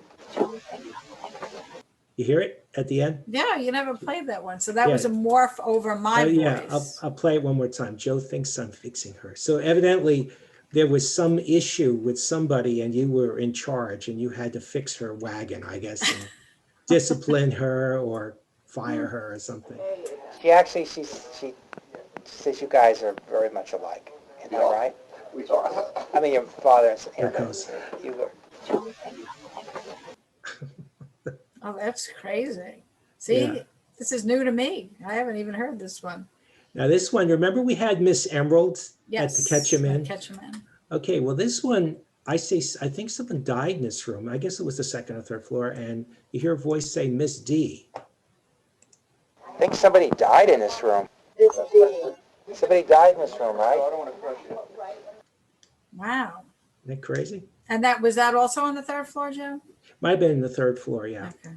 you hear it at the end? Yeah, you never played that one. So that Yeah. was a morph over my Yeah, voice. I'll play it one more time. Joe thinks I'm fixing her. So evidently there was some issue with somebody and you were in charge and you had to fix her wagon, I guess, and discipline her or fire her or something. She says you guys are very much alike. Isn't that right? We are. I mean, your father and Here it goes. you were. Oh, that's crazy. See, Yeah. this is new to me. I haven't even heard this one. Now this one, remember we had Miss Emerald Yes. at the Catch 'em In? Catch 'em In. Okay, well this one, I think someone died in this room. I guess it was the second or third floor, and you hear a voice say Miss D. I think somebody died in this room. Somebody died in this room, right? I don't want to crush you. Wow. Isn't that crazy? And was that also on the third floor, Joe? Might have been in the third floor, yeah. Okay.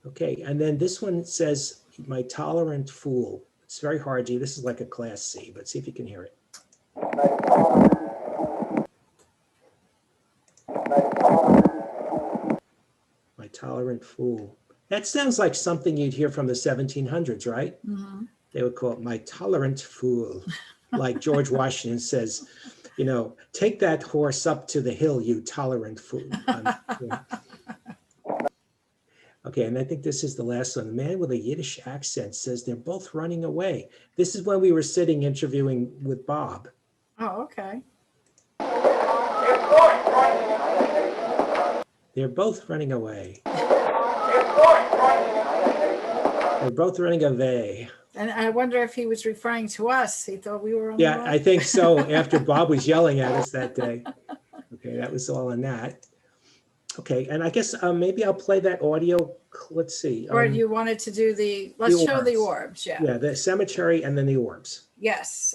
Okay, and then this one says, my tolerant fool. It's very hard to, this is like a class C, but see if you can hear it. My tolerant fool. That sounds like something you'd hear from the 1700s, right? Mm-hmm. They would call it my tolerant fool. Like George Washington says, take that horse up to the hill, you tolerant fool. Okay, and I think this is the last one. The man with a Yiddish accent says they're both running away. This is when we were sitting interviewing with Bob. Oh, okay. They're both running away. They're both running away. And I wonder if he was referring to us. He thought we were on the Yeah, road. I think so. After Bob was yelling at us that day. Okay, that was all in that. Okay, and I guess maybe I'll play that audio. Let's see. Or you wanted to do let's show the orbs. Yeah, the cemetery and then the orbs. Yes.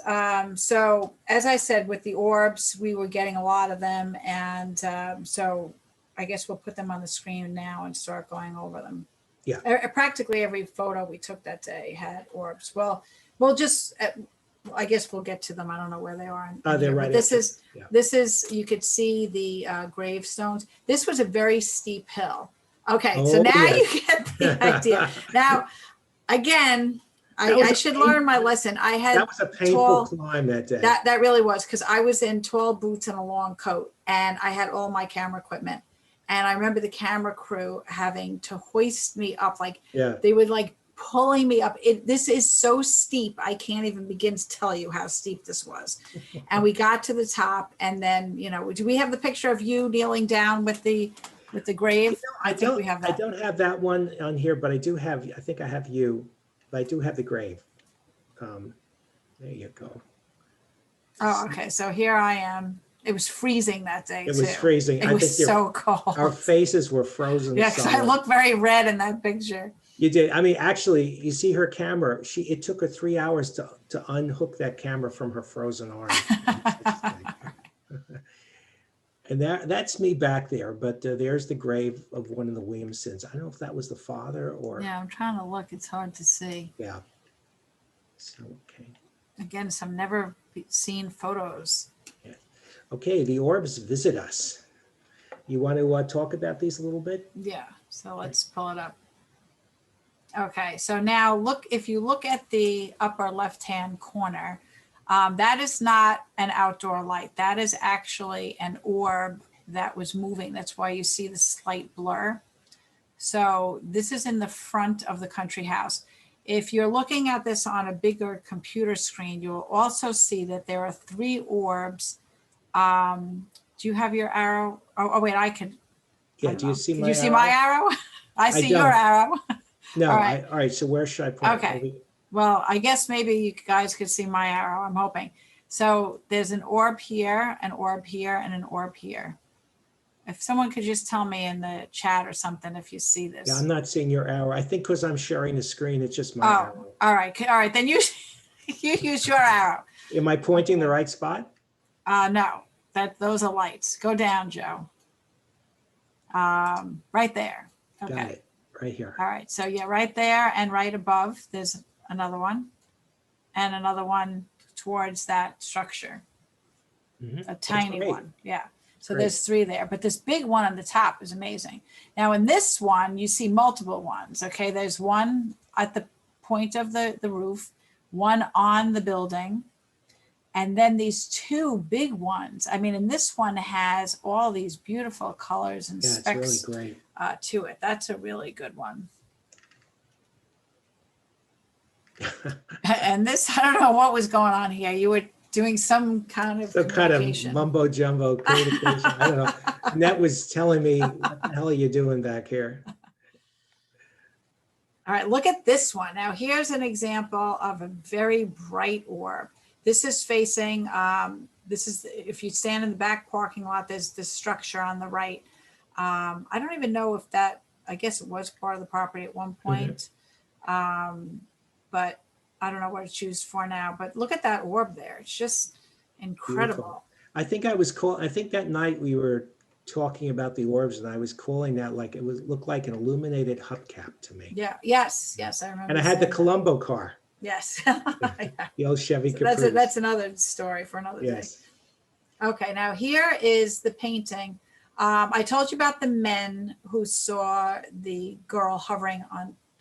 So as I said, with the orbs, we were getting a lot of them. And so I guess we'll put them on the screen now and start going over them. Yeah. Practically every photo we took that day had orbs. Well, we'll just, I guess we'll get to them. I don't know where they are. They're right. This is, you could see the gravestones. This was a very steep hill. Okay. So now you get the idea. Now, again, I should learn my lesson. That was a painful climb that day. That really was, because I was in tall boots and a long coat, and I had all my camera equipment. And I remember the camera crew having to hoist me up, they would pulling me up. This is so steep. I can't even begin to tell you how steep this was. And we got to the top, and then, do we have the picture of you kneeling down with the grave? I think we have that. I don't have that one on here, but I do have, I think I have you, but I do have the grave. There you go. Oh, okay. So here I am. It was freezing that day. It was freezing. It was so cold. Our faces were frozen. Yeah, because I look very red in that picture. You did. I mean, actually, you see her camera. It took her 3 hours to unhook that camera from her frozen arm. And that's me back there. But there's the grave of one of the Williamsons. I don't know if that was the father or. Yeah, I'm trying to look. It's hard to see. Yeah. So okay. Again, some never seen photos. Yeah. Okay, the orbs visit us. You want to talk about these a little bit? Yeah. So let's pull it up. Okay, so now if you look at the upper left-hand corner, that is not an outdoor light. That is actually an orb that was moving. That's why you see the slight blur. So this is in the front of the country house. If you're looking at this on a bigger computer screen, you'll also see that there are 3 orbs. Do you have your arrow? Oh wait, I could. Yeah, do you see my arrow? Do you see my arrow? I see your arrow. No, all right. So where should I put it? Okay. Well, I guess maybe you guys could see my arrow. I'm hoping. So there's an orb here, an orb here, and an orb here. If someone could just tell me in the chat or something if you see this. Yeah, I'm not seeing your arrow. I think because I'm sharing the screen, it's just my arrow. All right. All right. Then you use your arrow. Am I pointing the right spot? No. Those are lights. Go down, Joe. Right there. Okay. Got it. Right here. All right. So yeah, right there and right above, there's another one and another one towards that structure. Mm-hmm. A tiny one. Yeah. So there's 3 there, but this big one on the top is amazing. Now in this one, you see multiple ones. Okay. There's one at the point of the roof, one on the building, and then these 2 big ones. I mean, and this one has all these beautiful colors and specks. It's really great. To it. That's a really good one. And this, I don't know what was going on here. You were doing some kind of mumbo jumbo communication. I don't know. Annette was telling me, what the hell are you doing back here? All right, look at this one. Now here's an example of a very bright orb. This is facing, if you stand in the back parking lot, there's this structure on the right. I don't even know if I guess it was part of the property at one point. But I don't know what it's used for now, but look at that orb there. It's just incredible. Beautiful. I think that night we were talking about the orbs and I was calling that it looked like an illuminated hubcap to me. Yeah. Yes. I remember. And I had the Columbo car. Yes. Yeah. The old Chevy Caprice. That's another story for another day. Okay. Now here is the painting. I told you about the men who saw the girl hovering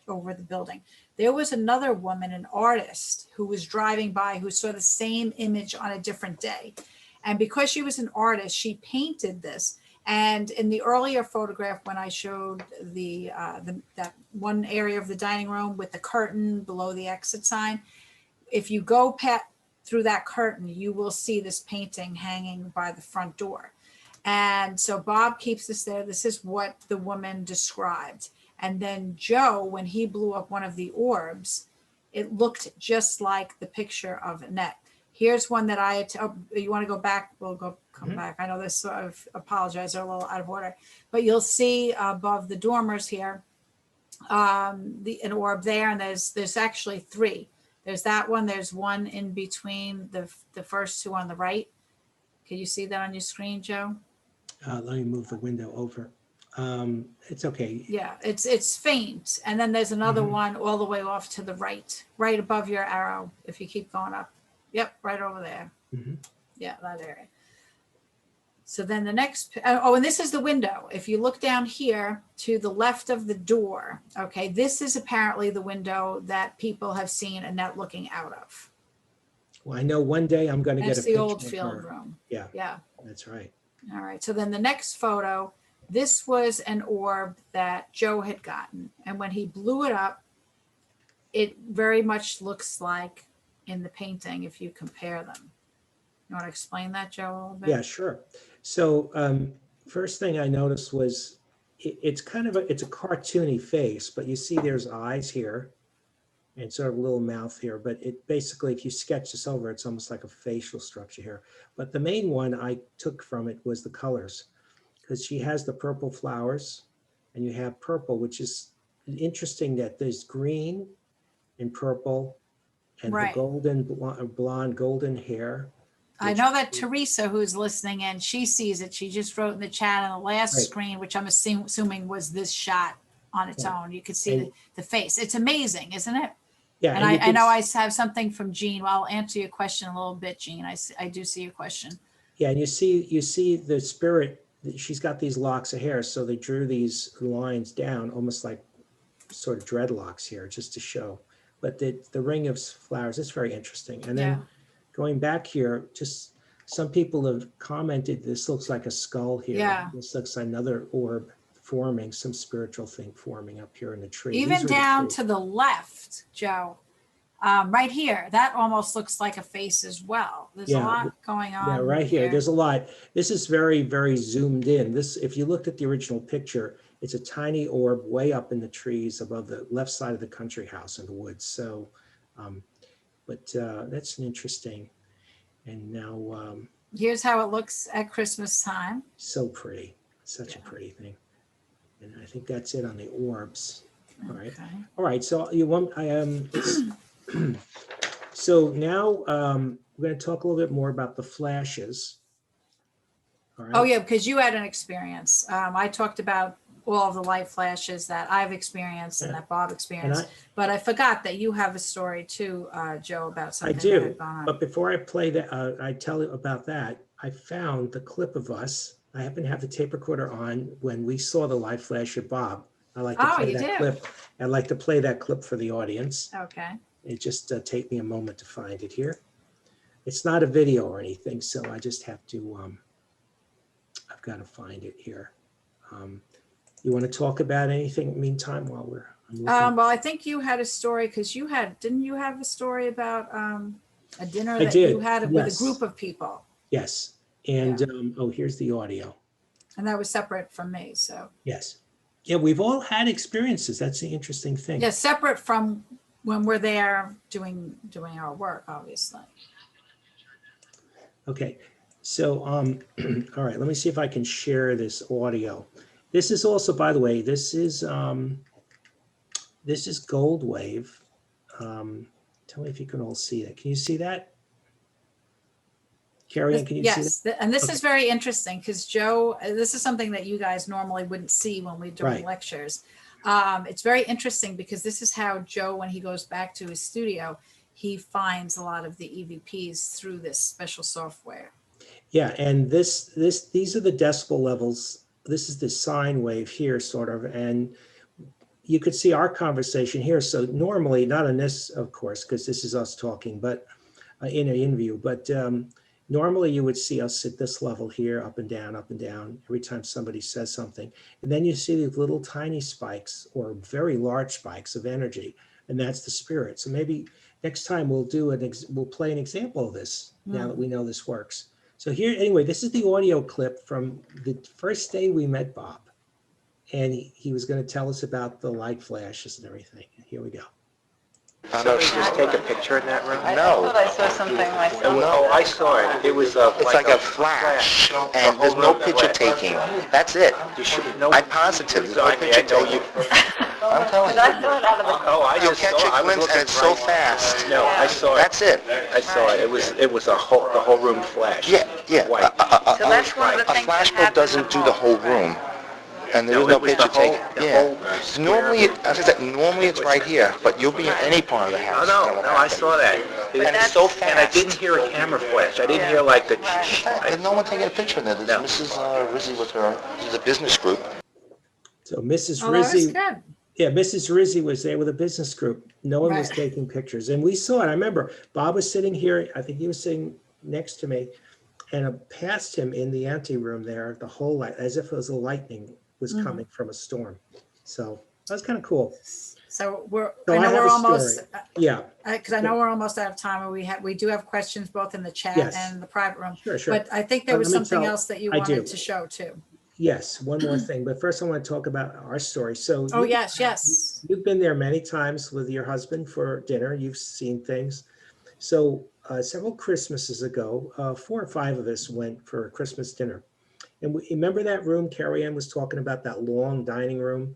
over the building. There was another woman, an artist, who was driving by who saw the same image on a different day. And because she was an artist, she painted this. And in the earlier photograph, when I showed that one area of the dining room with the curtain below the exit sign, if you go through that curtain, you will see this painting hanging by the front door. And so Bob keeps this there. This is what the woman described. And then Joe, when he blew up one of the orbs, it looked just like the picture of Annette. Here's one that I had you want to go back? We'll come back. I know this, so I apologize, they're a little out of order. But you'll see above the dormers here, an orb there, and there's actually three. There's that one. There's one in between the first two on the right. Can you see that on your screen, Joe? Let me move the window over. It's okay. Yeah, it's faint. And then there's another one all the way off to the right above your arrow. If you keep going up. Yep, right over there. Yeah, that area. So then the next, and this is the window. If you look down here to the left of the door, okay, this is apparently the window that people have seen Annette looking out of. Well, I know one day I'm going to get a That's picture the old of field her. room. Yeah, Yeah. that's right. All right. So then the next photo, this was an orb that Joe had gotten. And when he blew it up, it very much looks like in the painting if you compare them. You want to explain that, Joe, a little bit? Yeah, sure. So first thing I noticed was it's kind of it's a cartoony face, but you see there's eyes here and sort of a little mouth here. But it basically, if you sketch this over, it's almost like a facial structure here. But the main one I took from it was the colors, because she has the purple flowers and you have purple, which is interesting that there's green and purple and Right. the golden blonde golden hair. I know that Teresa, who's listening in, she sees it. She just wrote in the chat on the last Right. screen, which I'm assuming was this shot on its Yeah. own. You could see And- the face. It's amazing, isn't it? Yeah, And you I can know I have something from Jean. Well, I'll answer your question a little bit, Jean. I do see your question. Yeah, and you see the spirit. She's got these locks of hair, so they drew these lines down, almost like sort of dreadlocks here, just to show. But the ring of flowers is very interesting. And then Yeah. going back here, just some people have commented, this looks like a skull here. Yeah. This looks like another orb forming, some spiritual thing forming up here in the tree. Even These are the down trees. to the left, Joe, right here, that almost looks like a face as well. There's a Yeah, lot going on. Yeah, right here. There's a lot. This is very, very zoomed in. This, if you looked at the original picture, it's a tiny orb way up in the trees above the left side of the country house in the woods. So, that's an interesting. And now, Here's how it looks at Christmas time. so pretty, such a pretty thing. And I think that's it on the orbs. All right. Okay. All right. So you want, so now we're going to talk a little bit more about the flashes. All right. Oh yeah, because you had an experience. I talked about all of the light flashes that I've experienced and that Bob experienced, but I forgot that you have a story too, Joe, about I something that do, had gone on. but before I play that, I tell you about that. I found the clip of us. I happen to have the tape recorder on when we saw the light flash at Bob. I like to Oh, play you that do? clip. I'd like to play that clip for the audience. Okay. It just take me a moment to find it here. It's not a video or anything, so I just have to. I've got to find it here. You want to talk about anything meantime while I'm looking? Well, I think you had a story because didn't you have a story about a dinner I that did, you had with a yes. group of people, Yes, and oh, here's the audio. and that was separate from me. So Yes. Yeah, we've all had experiences. That's the interesting thing. yeah, separate from when we're there doing our work, obviously. Okay, so all right, let me see if I can share this audio. This is also, by the way, this is Gold Wave. Tell me if you can all see that. Can you see that? Kerriann, can you see that? Yes, and this is very interesting because Joe, this is something that you guys normally wouldn't see when we're doing Right. lectures. It's very interesting because this is how Joe, when he goes back to his studio, he finds a lot of the EVPs through this special software. Yeah, and these are the decibel levels. This is the sine wave here, sort of, and you could see our conversation here. So normally, not on this, of course, because this is us talking, but in an interview, but normally you would see us at this level here, up and down, every time somebody says something. And then you see these little tiny spikes or very large spikes of energy, and that's the spirit. So maybe next time we'll play an example of this now that we know this works. So here, anyway, this is the audio clip from the first day we met Bob. And he was going to tell us about the light flashes and everything. Here we go. So she just take a picture in that room? I thought I saw something myself. Oh, I saw it. It was it's like a flash, and there's no picture taking. That's it. You should know. I'm positive. There's no picture taking. I'm telling you. I saw it out of the. Oh, I You'll just catch saw a it. glimpse and it's so fast. No, I saw it. That's it. I saw it. It was the whole room flashed. Yeah. White. So that's one of the A things that flash bulb happen doesn't do the whole room. And there's no picture taken. Yeah. Normally, as I said, normally it's right here, but you'll be in any part of the house. No, I saw that. And it's so fast. And I didn't hear a camera flash. I didn't hear like the... There's no one taking a picture in there. There's Mrs. Rizzi with her. This is a business group. So Mrs. Rizzi... Good. Yeah, Mrs. Rizzi was there with a business group. No one was taking pictures. And we saw it. I remember Bob was sitting here. I think he was sitting next to me. And past him in the anteroom there, the whole light, as if it was a lightning, was coming from a storm. So that was kind of cool. So I I know have we're a almost, story. Yeah. because I know we're almost out of time, and we do have questions both in the chat Yes. and the private room. Sure. But I think there was Let me something tell- else that you I do. wanted to show too. Yes, one more thing. But first I want to talk about our story. So Oh, yes. you've been there many times with your husband for dinner. You've seen things. So several Christmases ago, 4 or 5 of us went for a Christmas dinner. And remember that room Kerriann was talking about, that long dining room?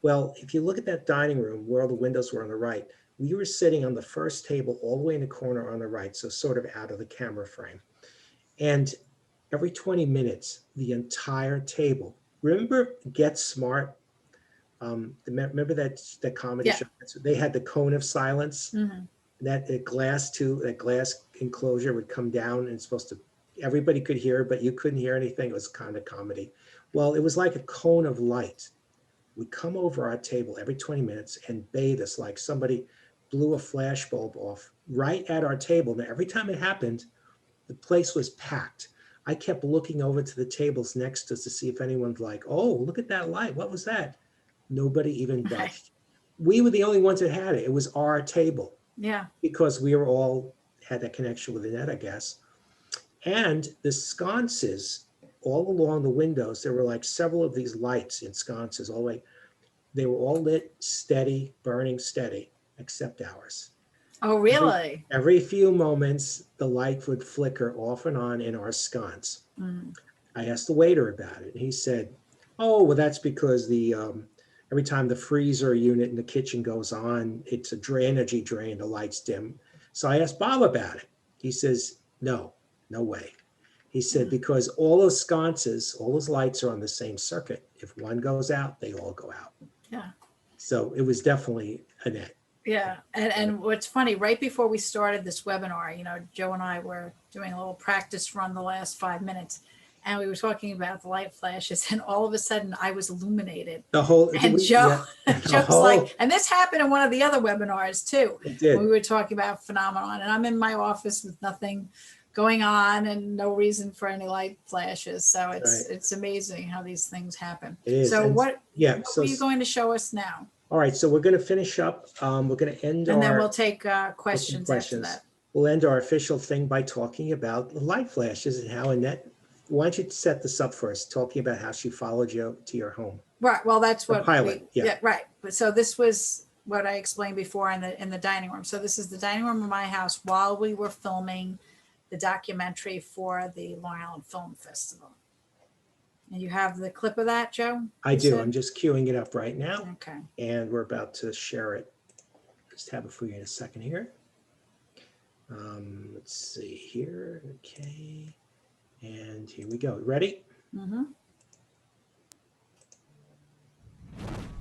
Well, if you look at that dining room where all the windows were on the right, we were sitting on the first table all the way in the corner on the right, so sort of out of the camera frame. And every 20 minutes, the entire table, remember Get Smart? Remember that comedy show? They had the cone of silence. That glass enclosure would come down, and it's supposed to, everybody could hear it, but you couldn't hear anything. It was kind of comedy. Well, it was like a cone of light would come over our table every 20 minutes and bathe us like somebody blew a flash bulb off right at our table. Now, every time it happened, the place was packed. I kept looking over to the tables next to us to see if anyone's like, oh, look at that light. What was that? Nobody even budged. We were the only ones that had it. It was our table. Yeah. Because we were all had that connection with Annette, I guess. And the sconces all along the windows, there were like several of these lights in sconces all the way. They were all lit steady, burning steady, except ours. Oh, really? Every few moments, the light would flicker off and on in our sconce. I asked the waiter about it. And he said, oh, well, that's because every time the freezer unit in the kitchen goes on, it's a energy drain, the lights dim. So I asked Bob about it. He says, no way. He said, because all those sconces, all those lights are on the same circuit. If one goes out, they all go out. Yeah. So it was definitely Annette. Yeah. And what's funny, right before we started this webinar, Joe and I were doing a little practice run the last 5 minutes, and we were talking about the light flashes, and all of a sudden I was illuminated. Joe's like, and this happened in one of the other webinars too. It did. We were talking about phenomenon, and I'm in my office with nothing going on and no reason for any light flashes. So it's amazing how these things happen. It is. So what so are you going to show us now? All right, so we're going to finish up. We're going to end and then we'll take questions after that. We'll end our official thing by talking about the light flashes and how Annette, why don't you set this up for us, talking about how she followed you to your home. Right. Well, that's what pilot. Right. But so this was what I explained before in the dining room. So this is the dining room of my house while we were filming the documentary for the Long Island Film Festival. And you have the clip of that, Joe? I do. I'm just queuing it up right now. Okay. And we're about to share it. Just have it for you in a second here. Let's see here. Okay. And here we go. Ready? Mm-hmm.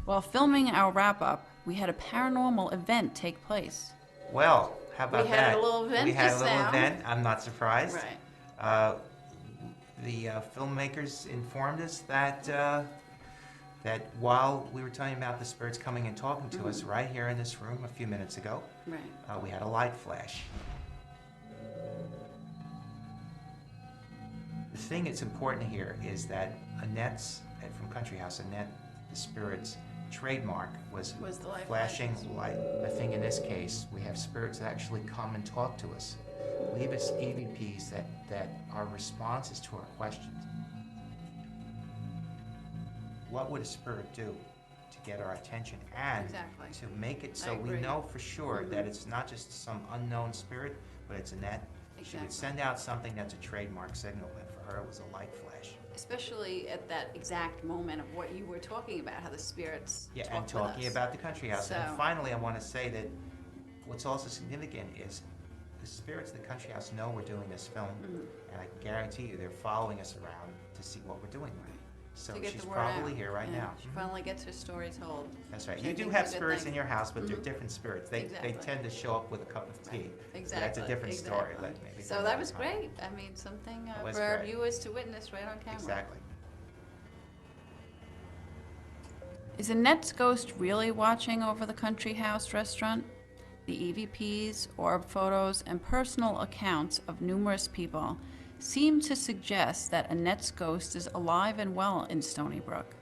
While filming our wrap-up, we had a paranormal event take place. Well, how about that? We had a little event We had a just little now. event. I'm not surprised. Right. The filmmakers informed us that that while we were telling about the spirits coming and talking to us right here in this room a few minutes ago, Right. we had a light flash. The thing that's important here is that Annette's, from Country House, Annette, the spirit's trademark was the light flashing light. The thing in this case, we have spirits that actually come and talk to us. leave us EVPs that are responses to our questions. What would a spirit do to get our attention and Exactly. to make it so I we agree. know for sure that it's not just some unknown spirit, but it's Annette? She would Exactly. send out something that's a trademark signal, and for her it was a light flash. Especially at that exact moment of what you were talking about, how the spirits Yeah, talk and with talking us. about the country house. So- And finally, I want to say that what's also significant is the spirits of the country house know we're doing this film, and I can guarantee you they're following us around to see what we're doing. So To get she's the word probably out. here right Yeah, now. She finally gets her story told. That's right. which I You do think have is a good spirits thing. in your house, but they're Mhm. different spirits. They Exactly. tend to show up with a cup of tea. Exactly. So that's a different story. Exactly. Maybe So for that another was time. great. I mean, something That was for our great. viewers to witness right on camera. Exactly. Is Annette's ghost really watching over the country house restaurant? The EVPs, orb photos, and personal accounts of numerous people seem to suggest that Annette's ghost is alive and well in Stony Brook.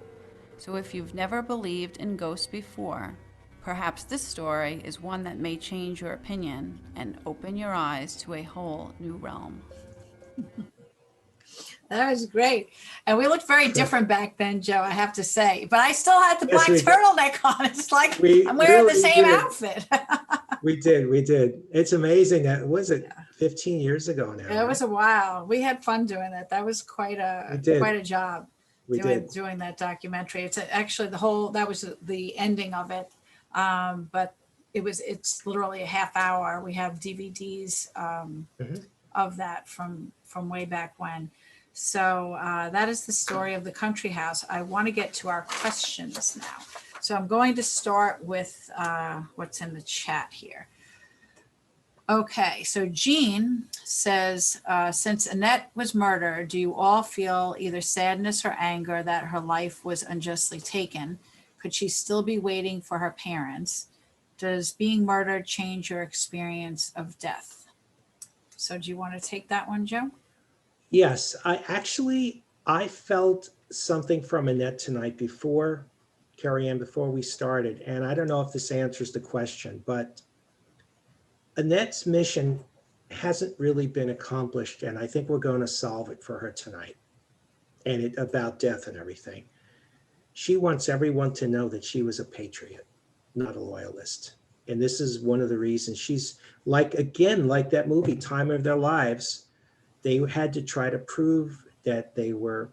So if you've never believed in ghosts before, perhaps this story is one that may change your opinion and open your eyes to a whole new realm. That was great. And we looked very different back then, Joe, I have to say. But I still had the Yes, black we did. turtleneck on. It's like We I'm wearing the really same did. outfit. We did. It's amazing. That was it 15 years ago now. It was a while. We had fun doing it. That was quite We did. a job We did. doing that documentary. It's actually that was the ending of it. But it's literally a half hour. We have DVDs Mhm. of that from way back when. So that is the story of the country house. I want to get to our questions now. So I'm going to start with what's in the chat here. Okay, so Jean says, since Annette was murdered, do you all feel either sadness or anger that her life was unjustly taken? Could she still be waiting for her parents? Does being murdered change your experience of death? So do you want to take that one, Joe? Yes, I felt something from Annette tonight before, Kerriann, before we started. And I don't know if this answers the question, but Annette's mission hasn't really been accomplished. And I think we're going to solve it for her tonight. And about death and everything. She wants everyone to know that she was a patriot, not a loyalist. And this is one of the reasons she's like that movie, Time of Their Lives. They had to try to prove that they were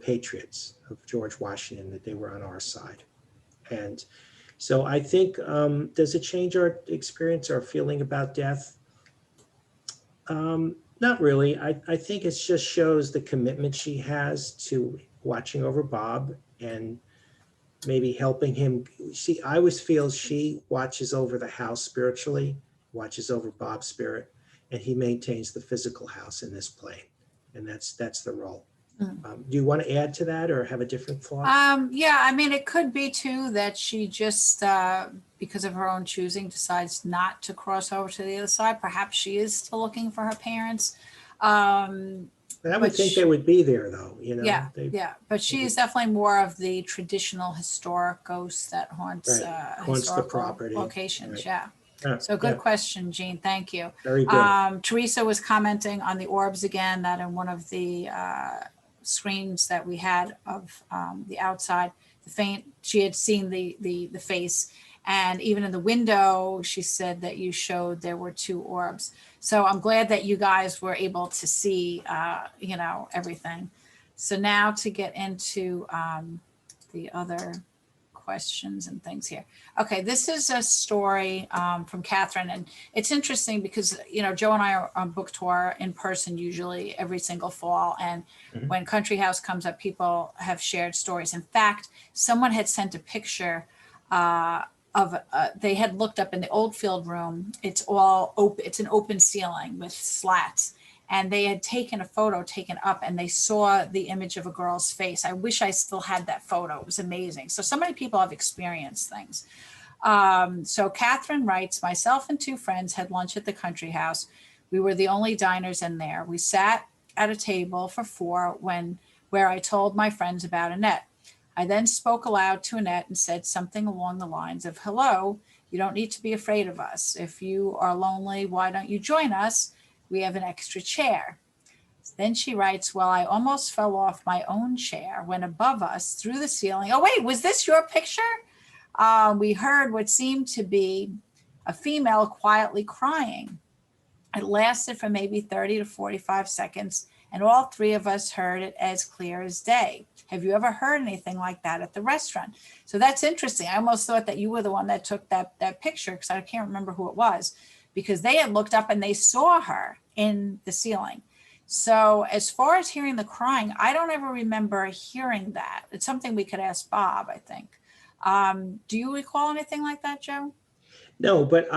patriots of George Washington, that they were on our side. And so I think, does it change our experience, our feeling about death? Not really. I think it just shows the commitment she has to watching over Bob and maybe helping him. I always feel she watches over the house spiritually, watches over Bob's spirit, and he maintains the physical house in this plane. And that's the role. Do you want to add to that or have a different thought? Yeah, I mean, it could be too that she just, because of her own choosing, decides not to cross over to the other side. Perhaps she is still looking for her parents. But I would but think she- they would be there though, Yeah, but she is definitely more of the traditional historic ghost that haunts, Right. Haunts the historical property. locations. Right. Yeah. Yeah, So good yeah, question, Jean. Thank you. very good. Teresa was commenting on the orbs again, that in one of the screens that we had of the outside, she had seen the face. And even in the window, she said that you showed there were two orbs. So I'm glad that you guys were able to see, everything. So now to get into the other questions and things here. Okay, this is a story from Catherine, and it's interesting because Joe and I are on book tour in person usually every single fall, and when Country House comes up, people have shared stories. In fact, someone had sent a picture they had looked up in the Oldfield room. It's all open. It's an open ceiling with slats. And they had taken a photo taken up and they saw the image of a girl's face. I wish I still had that photo. It was amazing. So many people have experienced things. So Catherine writes, myself and two friends had lunch at the Country House. We were the only diners in there. We sat at a table for four where I told my friends about Annette. I then spoke aloud to Annette and said something along the lines of, hello, You don't need to be afraid of us. If you are lonely, why don't you join us? We have an extra chair. Then she writes, well, I almost fell off my own chair when above us through the ceiling. Oh, wait, was this your picture? We heard what seemed to be a female quietly crying. It lasted for maybe 30 to 45 seconds, and all three of us heard it as clear as day. Have you ever heard anything like that at the restaurant? So that's interesting. I almost thought that you were the one that took that picture, because I can't remember who it was, because they had looked up and they saw her in the ceiling. So as far as hearing the crying, I don't ever remember hearing that. It's something we could ask Bob, I think. Do you recall anything like that, Joe? No, but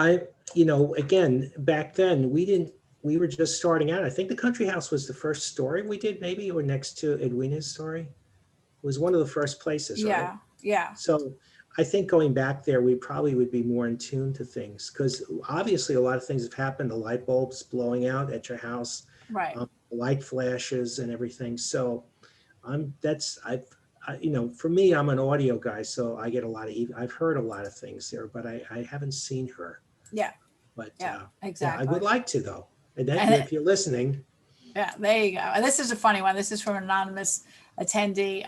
again, back then we were just starting out. I think the country house was the first story we did, maybe, or next to Edwina's story. It was one of the first places, right? Yeah. So I think going back there, we probably would be more in tune to things, because obviously a lot of things have happened. The light bulbs blowing out at your house, Right. Light flashes and everything. So for me, I'm an audio guy, so I get I've heard a lot of things there, but I haven't seen her. Yeah. But Exactly. I would like to, though. And then if you're listening. Yeah, there you go. And this is a funny one. This is from an anonymous attendee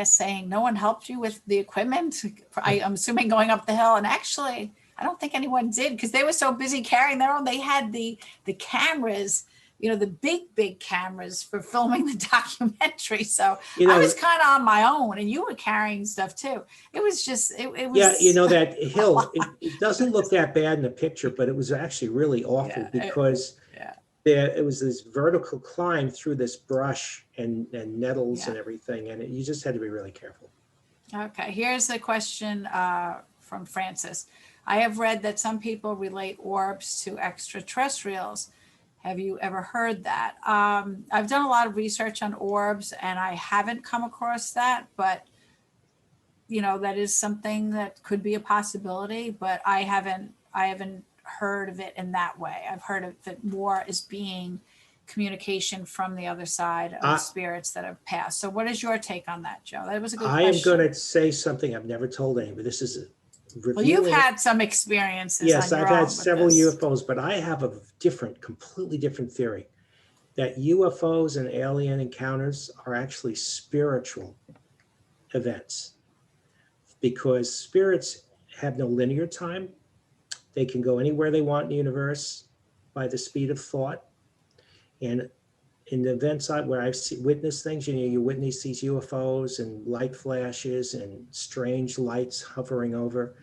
saying, no one helped you with the equipment? I'm assuming going up the hill. And actually, I don't think anyone did, because they were so busy carrying their own. They had the cameras, the big cameras for filming the documentary. So I was kind of on my own, and you were carrying stuff too. It was just, it was. Yeah, that hill, it doesn't look that bad in the picture, but it was actually really awful because it was this vertical climb through this brush and nettles and everything. And you just had to be really careful. Okay, here's a question from Francis. I have read that some people relate orbs to extraterrestrials. Have you ever heard that? I've done a lot of research on orbs, and I haven't come across that, but that is something that could be a possibility, but I haven't heard of it in that way. I've heard of it more as being communication from the other side of spirits that have passed. So what is your take on that, Joe? That was a good question. I am going to say something I've never told anybody. This is well, you've had some experiences. Yes, I've had several UFOs, but I have a completely different theory, that UFOs and alien encounters are actually spiritual events, because spirits have no linear time. They can go anywhere they want in the universe by the speed of thought. And in the events where I've witnessed things, you witness these UFOs and light flashes and strange lights hovering over.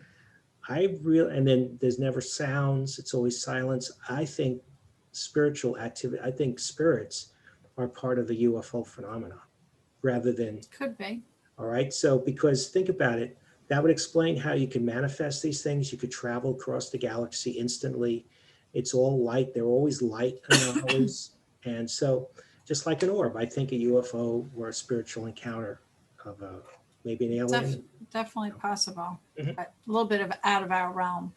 And then there's never sounds, it's always silence. I think spiritual activity, I think spirits are part of the UFO phenomenon rather than. Could be. All right. So, because think about it, that would explain how you can manifest these things. You could travel across the galaxy instantly. It's all light. They're always light anomalies. And so just like an orb, I think a UFO or a spiritual encounter of maybe an alien. Definitely possible. But a little bit out of our realm.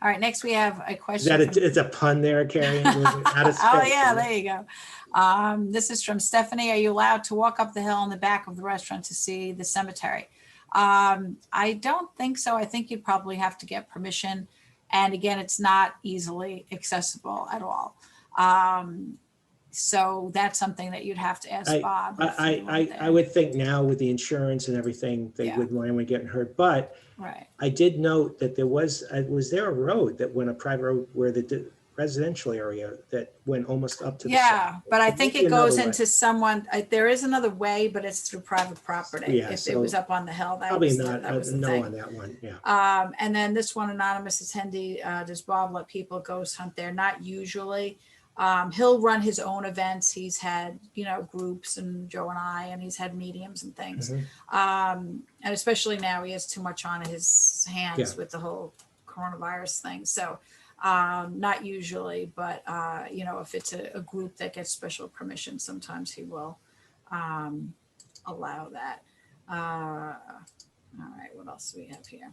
All right, next we have a question. It's a pun there, Kerriann? Oh yeah, there you go. This is from Stephanie. Are you allowed to walk up the hill in the back of the restaurant to see the cemetery? I don't think so. I think you'd probably have to get permission. And again, it's not easily accessible at all. So that's something that you'd have to ask Bob. I would think now with the insurance and everything, they wouldn't want anyone getting hurt. But I did note that was there a road that went, a private road where the residential area that went almost up to the side. But I think it goes into there is another way, but it's through private property. If it was up on the hill, that was the thing. On that one. And then this one anonymous attendee, does Bob let people ghost hunt there? Not usually. He'll run his own events. He's had, groups, and Joe and I, and he's had mediums and things. And especially now he has too much on his hands with the whole coronavirus thing. So not usually, but if it's a group that gets special permission, sometimes he will allow that. All right, what else do we have here?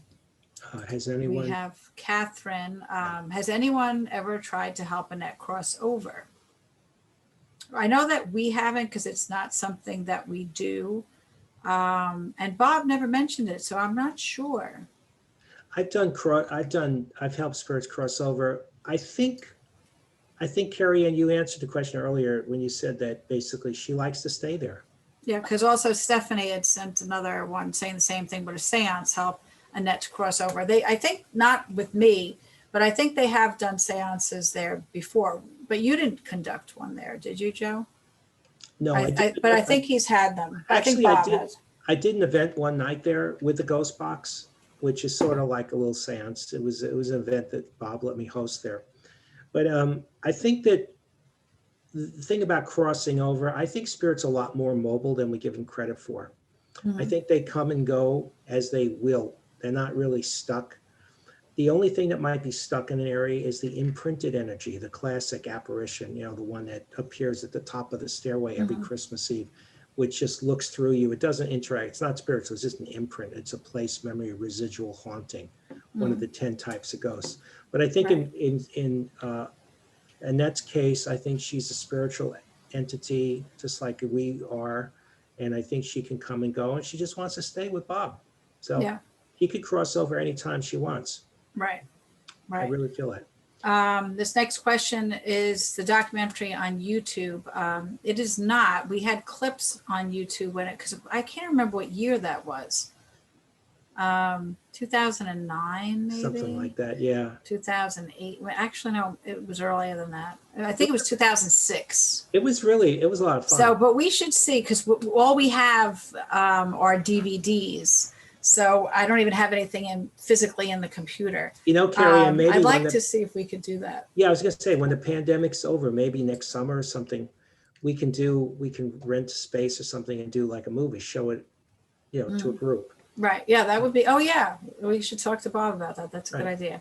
Has anyone? We have Catherine. Has anyone ever tried to help Annette cross over? I know that we haven't, because it's not something that we do. And Bob never mentioned it, so I'm not sure. I've helped spirits cross over. I think Kerriann, you answered the question earlier when you said that basically she likes to stay there. Yeah, because also Stephanie had sent another one saying the same thing, but a seance helped Annette to cross over. I think not with me, but I think they have done seances there before. But you didn't conduct one there, did you, Joe? No, But I think he's had them. Actually, I I think Bob did. has. I did an event one night there with the ghost box, which is sort of like a little seance. It was an event that Bob let me host there. But I think that the thing about crossing over, I think spirits are a lot more mobile than we give them credit for. I think they come and go as they will. They're not really stuck. The only thing that might be stuck in an area is the imprinted energy, the classic apparition, the one that appears at the top of the stairway every Christmas Eve, which just looks through you. It doesn't interact. It's not spiritual. It's just an imprint. It's a place memory, residual haunting, one of the 10 types of ghosts. But I think in Annette's case, I think she's a spiritual entity, just like we are. And I think she can come and go, and she just wants to stay with Bob. So he could cross over anytime she wants. Right. I really feel it. This next question is the documentary on YouTube. It is not. We had clips on YouTube because I can't remember what year that was. 2009, maybe? Something like that, yeah. 2008. Well, actually, no, it was earlier than that. I think it was 2006. It was a lot of fun. So, but we should see, because all we have are DVDs. So I don't even have anything physically in the computer. Kerriann, maybe I'd like to see if we could do that. Yeah, I was going to say, when the pandemic's over, maybe next summer or something, we can rent space or something and do like a movie, show it, to a group. Right. Yeah, that would be, we should talk to Bob about that. That's a good idea.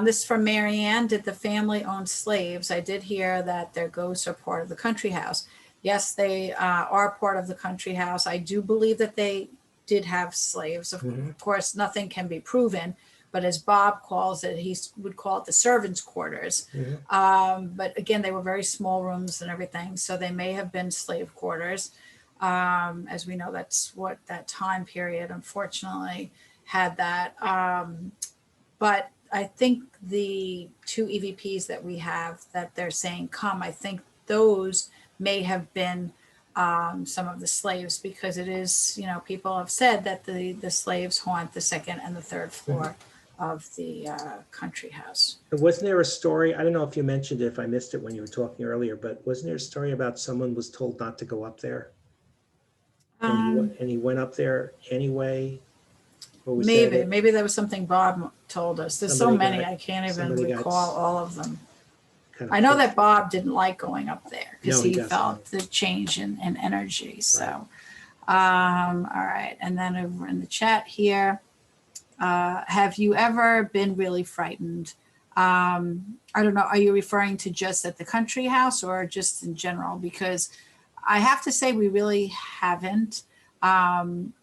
This is from Marianne. Did the family own slaves? I did hear that their ghosts are part of the country house. Yes, they are part of the country house. I do believe that they did have slaves. Of course, nothing can be proven, but as Bob calls it, he would call it the servants' quarters. But again, they were very small rooms and everything, so they may have been slave quarters. As we know, that's what that time period, unfortunately, had that. But I think the 2 EVPs that we have that they're saying come, I think those may have been some of the slaves, because it is, people have said that the slaves haunt the second and the third floor of the country house. Wasn't there a story, I don't know if you mentioned it, if I missed it when you were talking earlier, but wasn't there a story about someone was told not to go up there? And he went up there anyway? Or was maybe that was something Bob told us. There's so many, I can't even recall all of them. I know that Bob didn't like going up there because he felt the change in energy. So, all right. And then over in the chat here, have you ever been really frightened? I don't know. Are you referring to just at the country house or just in general? Because I have to say we really haven't. I'm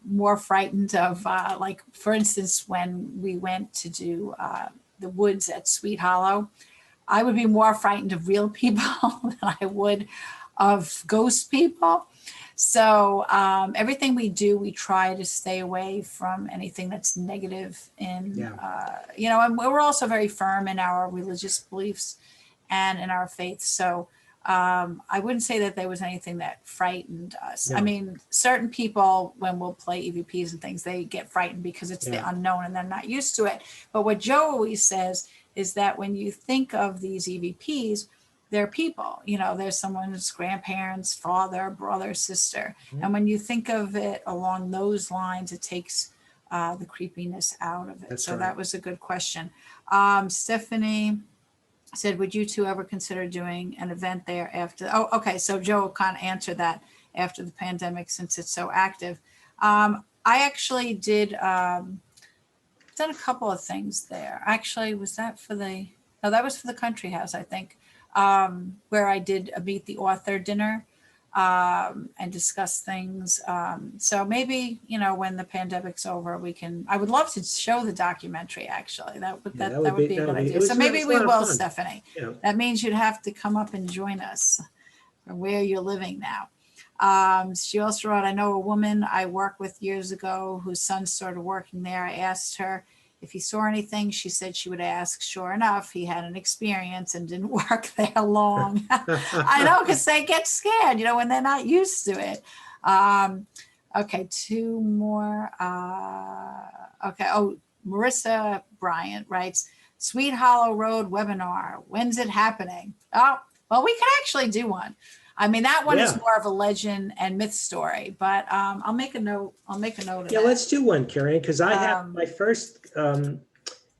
more frightened of, like, for instance, when we went to do the woods at Sweet Hollow, I would be more frightened of real people than I would of ghost people. So everything we do, we try to stay away from anything that's negative. And we're also very firm in our religious beliefs and in our faith. So I wouldn't say that there was anything that frightened us. No. I mean, certain people, when we'll play EVPs and things, they get frightened because it's the unknown and they're not used to it. But what Joe always says is that when you think of these EVPs, they're people. There's someone's grandparents, father, brother, sister. Mm-hmm. And when you think of it along those lines, it takes the creepiness out of it. That's so right. That was a good question. Stephanie said, would you two ever consider doing an event there after? Oh, okay. So Joe kind of answered that after the pandemic, since it's so active. I actually did done a couple of things there. Actually, was that for that was for the country house, I think, where I did a Meet the Author dinner and discuss things. So maybe, when the pandemic's over, I would love to show the documentary, actually. That would be a good idea. So maybe we will, Stephanie. Yeah. That means you'd have to come up and join us from where you're living now. She also wrote, I know a woman I worked with years ago whose son started working there. I asked her if he saw anything. She said she would ask. Sure enough, he had an experience and didn't work there long. I know, because they get scared, when they're not used to it. Okay, two more. Okay. Oh, Marissa Bryant writes, Sweet Hollow Road webinar. When's it happening? Oh, well, we could actually do one. I mean, that one is more of a legend and myth story, but I'll make a note. I'll make a note of that. Let's do one, Kerriann, because I have my first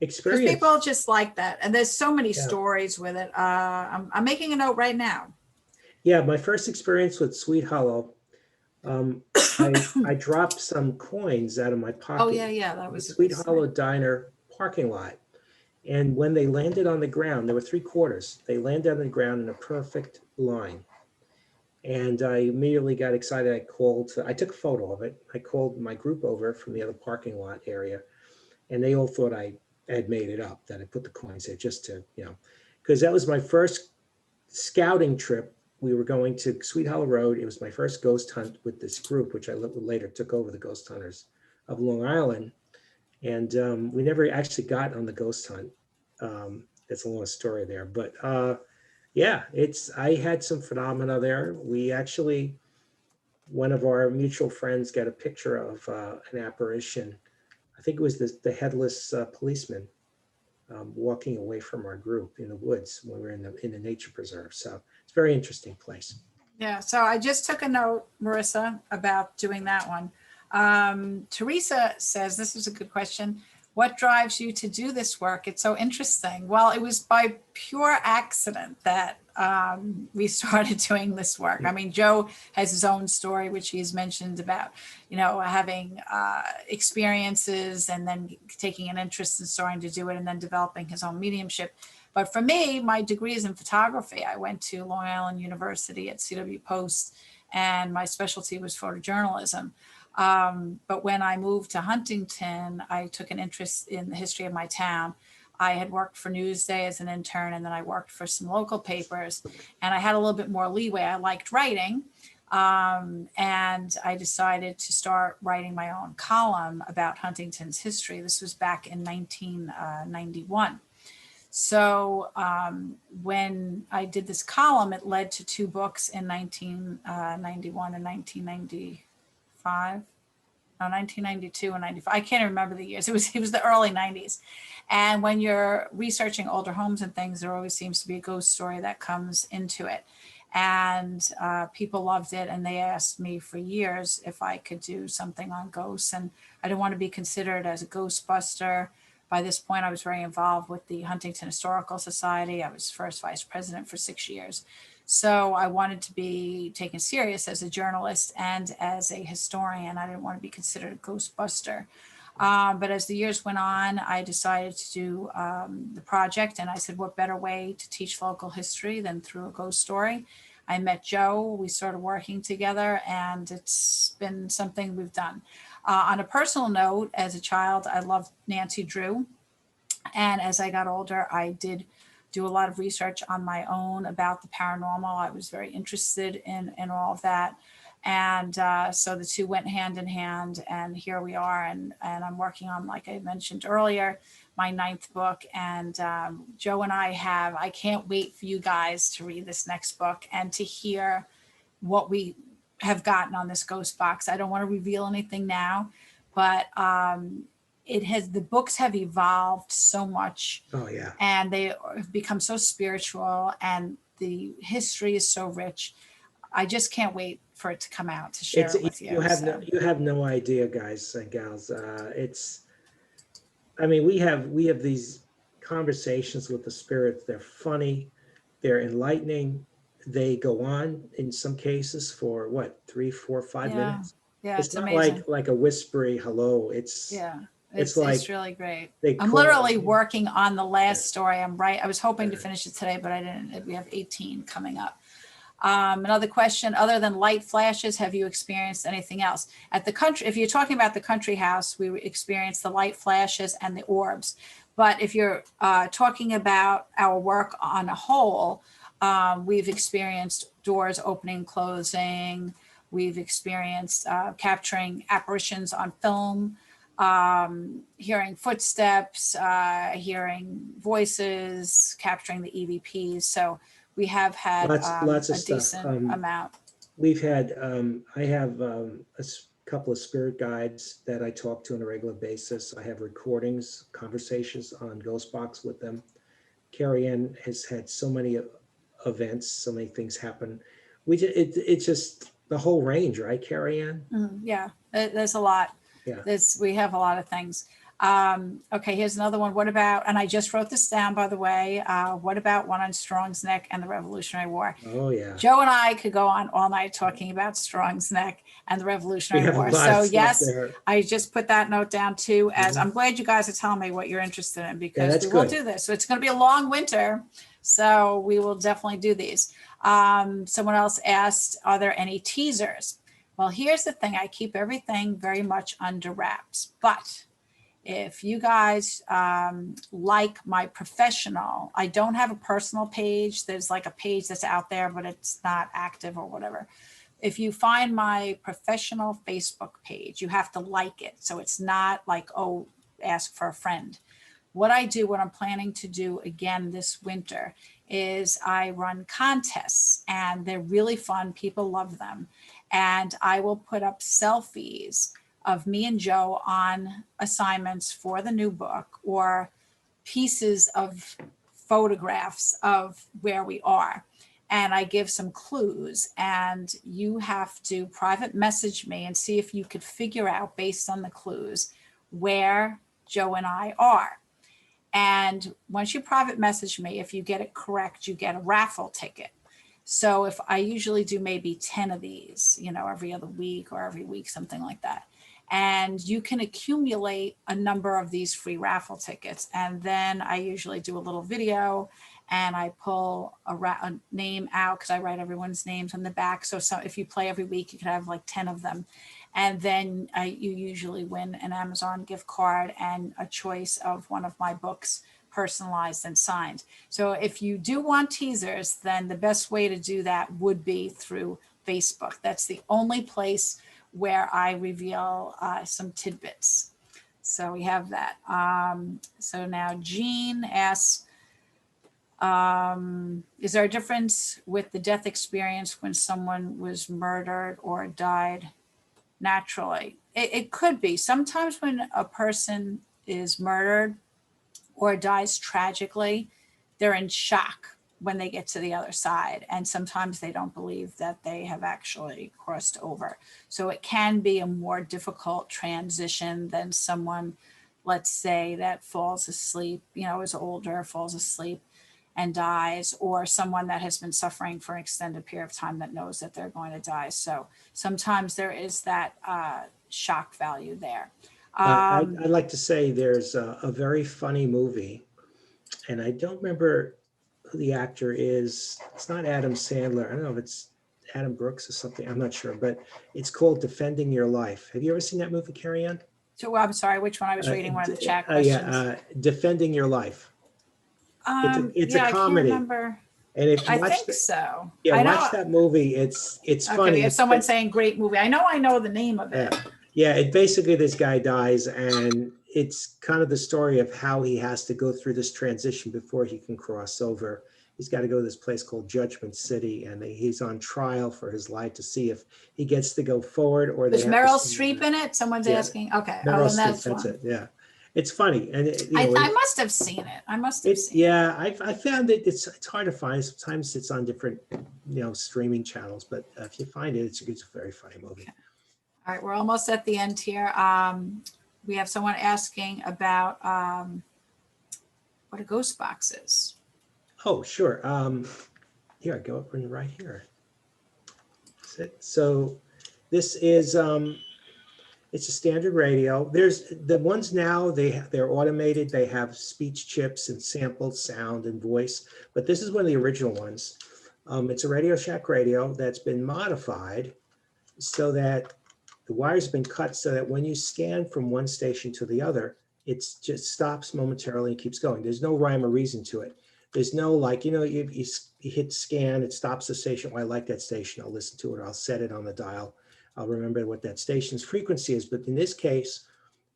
experience. Because people just like that. And there's so many stories with it. I'm making a note right now. Yeah, my first experience with Sweet Hollow, I dropped some coins out of my pocket. Oh, yeah. That was Sweet Hollow Diner parking lot. And when they landed on the ground, there were 3 quarters. They landed on the ground in a perfect line. And I immediately got excited. I took a photo of it. I called my group over from the other parking lot area, and they all thought I had made it up, that I put the coins there just to, because that was my first scouting trip. We were going to Sweet Hollow Road. It was my first ghost hunt with this group, which I later took over, the Ghost Hunters of Long Island. And we never actually got on the ghost hunt. That's a long story there, but I had some phenomena there. We actually, one of our mutual friends got a picture of an apparition. I think it was the headless policeman walking away from our group in the woods when we were in the nature preserve. So it's a very interesting place. Yeah, so I just took a note, Marissa, about doing that one. Teresa says, this is a good question. What drives you to do this work? It's so interesting. Well, it was by pure accident that we started doing this work. I mean, Joe has his own story, which he's mentioned about, having experiences and then taking an interest in starting to do it and then developing his own mediumship. But for me, my degree is in photography. I went to Long Island University at CW Post, and my specialty was photojournalism. But when I moved to Huntington, I took an interest in the history of my town. I had worked for Newsday as an intern, and then I worked for some local papers, and I had a little bit more leeway. I liked writing, and I decided to start writing my own column about Huntington's history. This was back in 1991. So when I did this column, it led to 2 books in 1991 and 1992 and 95. I can't remember the years. It was the early 90s. And when you're researching older homes and things, there always seems to be a ghost story that comes into it. And people loved it. And they asked me for years if I could do something on ghosts. And I didn't want to be considered as a ghostbuster. By this point, I was very involved with the Huntington Historical Society. I was first vice president for 6 years. So I wanted to be taken serious as a journalist and as a historian. I didn't want to be considered a ghostbuster. But as the years went on, I decided to do the project. And I said, what better way to teach local history than through a ghost story? I met Joe. We started working together, and it's been something we've done. On a personal note, as a child, I loved Nancy Drew. And as I got older, I did do a lot of research on my own about the paranormal. I was very interested in all of that. And so the two went hand in hand, and here we are. And I'm working on, like I mentioned earlier, my 9th book. And Joe and I can't wait for you guys to read this next book and to hear what we have gotten on this ghost box. I don't want to reveal anything now, but the books have evolved so much. Oh yeah. And they have become so spiritual, and the history is so rich. I just can't wait for it to come out to share it with you. You have no idea, guys and gals. We have these conversations with the spirits. They're funny, they're enlightening. They go on in some cases for 3, 4, 5 minutes. Yeah, it's not amazing. like a whispery hello. It's really great. I'm literally working on the last story. I was hoping to finish it today, but I didn't. We have 18 coming up. Another question, other than light flashes, have you experienced anything else? If you're talking about the country house, we experienced the light flashes and the orbs. But if you're talking about our work on a whole, we've experienced doors opening, closing, We've experienced capturing apparitions on film, hearing footsteps, hearing voices, capturing the EVPs. So we have had Lots of a stuff. decent amount. We've had, I have couple of spirit guides that I talk to on a regular basis. I have recordings, conversations on Ghostbox with them. Kerriann has had so many events, so many things happen. It's just the whole range, right, Kerriann? Yeah, there's a lot. Yeah. We have a lot of things. Okay, here's another one. What about, and I just wrote this down, by the way, what about one on Strong's Neck and the Revolutionary War? Oh, yeah. Joe and I could go on all night talking about Strong's Neck and the Revolutionary War. So yes, I just put that note down too, as I'm glad you guys are telling me what you're interested in, because we will do this. So it's going to be a long winter. So we will definitely do these. Someone else asked, are there any teasers? Well, here's the thing. I keep everything very much under wraps, but if you guys like my professional, I don't have a personal page. There's like a page that's out there, but it's not active or whatever. If you find my professional Facebook page, you have to like it. So it's not like, oh, ask for a friend. What I do, what I'm planning to do again this winter, is I run contests, and they're really fun. People love them. And I will put up selfies of me and Joe on assignments for the new book, or pieces of photographs of where we are. And I give some clues, and you have to private message me and see if you could figure out, based on the clues, where Joe and I are. And once you private message me, if you get it correct, you get a raffle ticket. So if I usually do maybe 10 of these, every other week or every week, something like that. And you can accumulate a number of these free raffle tickets. And then I usually do a little video, and I pull a name out, because I write everyone's names on the back. So if you play every week, you could have like 10 of them. And then you usually win an Amazon gift card and a choice of one of my books, personalized and signed. So if you do want teasers, then the best way to do that would be through Facebook. That's the only place where I reveal some tidbits. So we have that. So now Jean asks, is there a difference with the death experience when someone was murdered or died naturally? It could be. Sometimes when a person is murdered or dies tragically, they're in shock when they get to the other side. And sometimes they don't believe that they have actually crossed over. So it can be a more difficult transition than someone, let's say, that falls asleep, is older, falls asleep and dies, or someone that has been suffering for an extended period of time that knows that they're going to die. So sometimes there is that shock value there. I'd like to say there's a very funny movie, and I don't remember who the actor is. It's not Adam Sandler. I don't know if it's Adam Brooks or something. I'm not sure, but it's called Defending Your Life. Have you ever seen that movie, Kerriann? So I'm sorry, which one? I was reading one of the chat questions. Defending Your Life. It's a comedy. I can't remember. And if you watch so. Yeah, watch that movie. It's funny. If someone's saying great movie, I know the name of it. Yeah, it basically, this guy dies, and it's kind of the story of how he has to go through this transition before he can cross over. He's got to go to this place called Judgment City, and he's on trial for his life to see if he gets to go forward or There's Meryl Streep in it? Someone's asking. Okay. Meryl Streep, that's it. Yeah. It's funny. And I must have seen it. Yeah, I found it. It's hard to find. Sometimes it's on different, streaming channels, but if you find it, it's a very funny movie. Okay. All right, we're almost at the end here. We have someone asking about what a ghost box is. Oh, sure. Here, I go up and right here. That's it. So this is it's a standard radio. There's the ones now, they're automated. They have speech chips and sampled sound and voice, but this is one of the original ones. It's a Radio Shack radio that's been modified so that the wire's been cut so that when you scan from one station to the other, it just stops momentarily and keeps going. There's no rhyme or reason to it. There's no you hit scan, it stops the station. Oh, I like that station. I'll listen to it. I'll set it on the dial. I'll remember what that station's frequency is. But in this case,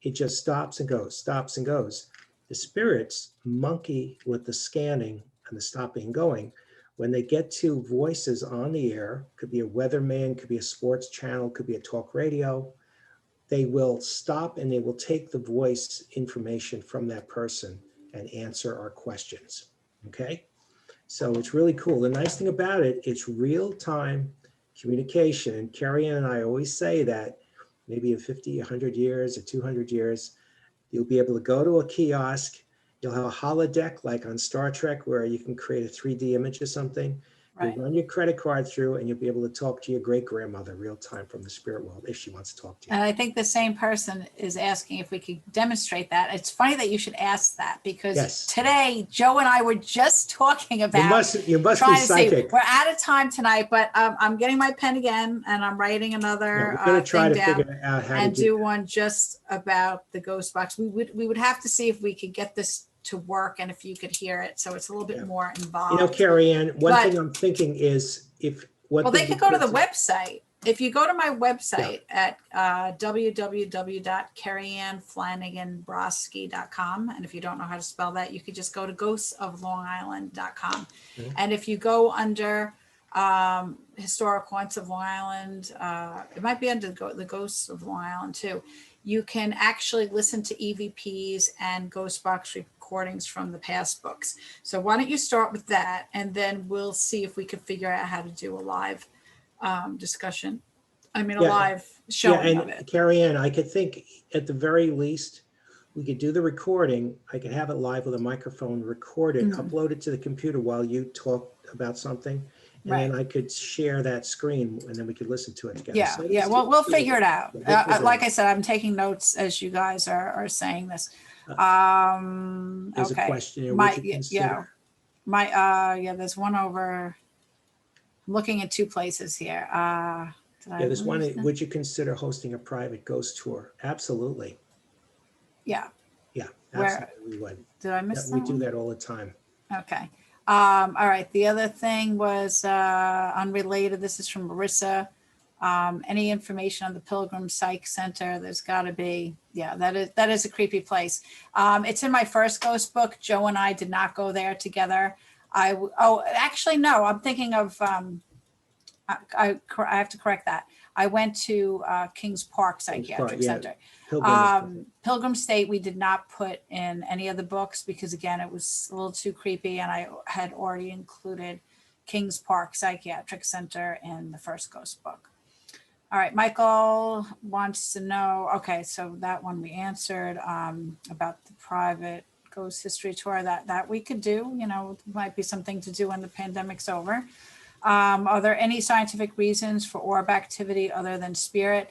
it just stops and goes, stops and goes. The spirits monkey with the scanning and the stopping and going. When they get to voices on the air, could be a weatherman, could be a sports channel, could be a talk radio, they will stop and they will take the voice information from that person and answer our questions, okay? So it's really cool. The nice thing about it, it's real-time communication. And Kerriann and I always say that maybe in 50, 100 years or 200 years, you'll be able to go to a kiosk, you'll have a holodeck like on Star Trek where you can create a 3D image of something. Right. You'll run your credit card through and you'll be able to talk to your great-grandmother real time from the spirit world if she wants to talk to you. And I think the same person is asking if we could demonstrate that. It's funny that you should ask that because Yes. today, Joe and I were just talking about You must be trying to see, psychic. we're out of time tonight, but I'm getting my pen again and I'm writing another Yeah, we're going to try thing to down figure out how and to do one just about the ghost box. We would have to see if we could get this to work and if you could hear it. So it's a little bit Yeah. more involved. You know, Kerriann, one But- thing I'm thinking is if what Well, they could go to the website. If you go to my website at www.kerriannflanaganbrosky.com, and if you don't know how to spell that, you could just go to ghostsoflongisland.com. Okay. And if you go under historical haunts of Long Island, it might be under the Ghosts of Long Island too. You can actually listen to EVPs and ghost box recordings from the past books. So why don't you start with that, and then we'll see if we could figure out how to do a live discussion. I mean, a Yeah. live showing and of it. Kerriann, I could think at the very least, we could do the recording. I could have it live with a microphone, record it, upload it to the computer while you talk about something. And then I could share that screen and then we could listen to it together. Yeah, So yeah. it's- Well, we'll figure it out. Yeah, we'll figure it Like out. I said, I'm taking notes as you guys are saying this. There's Okay. a question here. My, Would you yeah, consider? there's one over. I'm looking at two places here. Did I Yeah, there's one. lose them? Would you consider hosting a private ghost tour? Absolutely. Yeah. Yeah, Where- absolutely. We would. Did I miss We that do one? that all the time. Okay. All right. The other thing was unrelated. This is from Marissa. Any information on the Pilgrim Psych Center? There's got to be. Yeah, that is a creepy place. It's in my first ghost book. Joe and I did not go there together. Actually, no. I'm thinking of. I have to correct that. I went to Kings Park Psychiatric yeah. Center. Pilgrim State, we did not put in any of the books because again, it was a little too creepy and I had already included Kings Park Psychiatric Center in the first ghost book. All right, Michael wants to know, okay, so that one we answered about the private ghost history tour that we could do, might be something to do when the pandemic's over. Are there any scientific reasons for orb activity other than spirit?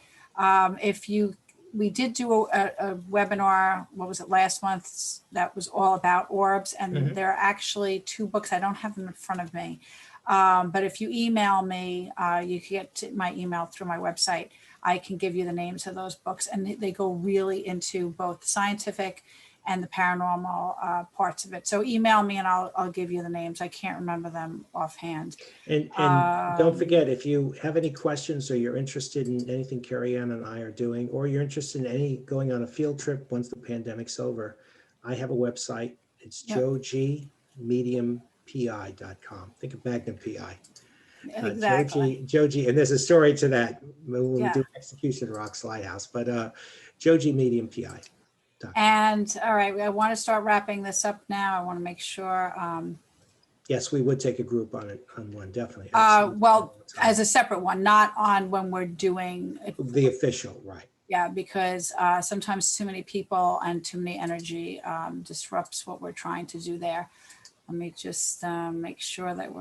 We did do a webinar, what was it, last month, that was all about orbs. And there are actually two books. I don't have them in front of me. But if you email me, you can get to my email through my website. I can give you the names of those books. And they go really into both the scientific and the paranormal parts of it. So email me and I'll give you the names. I can't remember them offhand. And don't forget, if you have any questions or you're interested in anything Kerriann and I are doing, or you're interested in going on a field trip once the pandemic's over, I have a website. It's joegmediumpi.com. Think of Magnum PI. Exactly. Joe G, and there's a story to that when we Yeah. do Execution Rock's Lighthouse, but Joe G Medium PI. And all right, I want to start wrapping this up now. I want to make sure. Yes, we would take a group on it, on one, definitely. Well, as a separate one, not on when we're doing it. The official, right. Yeah, because sometimes too many people and too many energy disrupts what we're trying to do there. Let me just make sure that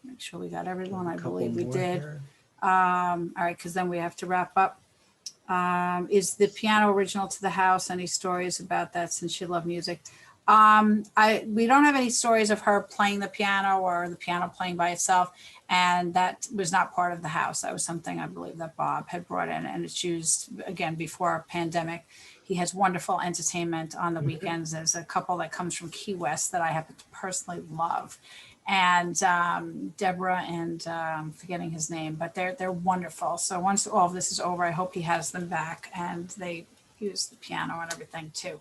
make sure we got everyone. I believe we did. All right, because then we have to wrap up. Is the piano original to the house? Any stories about that since she loved music? We don't have any stories of her playing the piano or the piano playing by itself. And that was not part of the house. That was something I believe that Bob had brought in, and it's used again before our pandemic. He has wonderful entertainment on the weekends. There's a couple that comes from Key West that I happen to personally love. and Deborah and I'm forgetting his name, but they're wonderful. So once all of this is over, I hope he has them back, and they use the piano and everything too.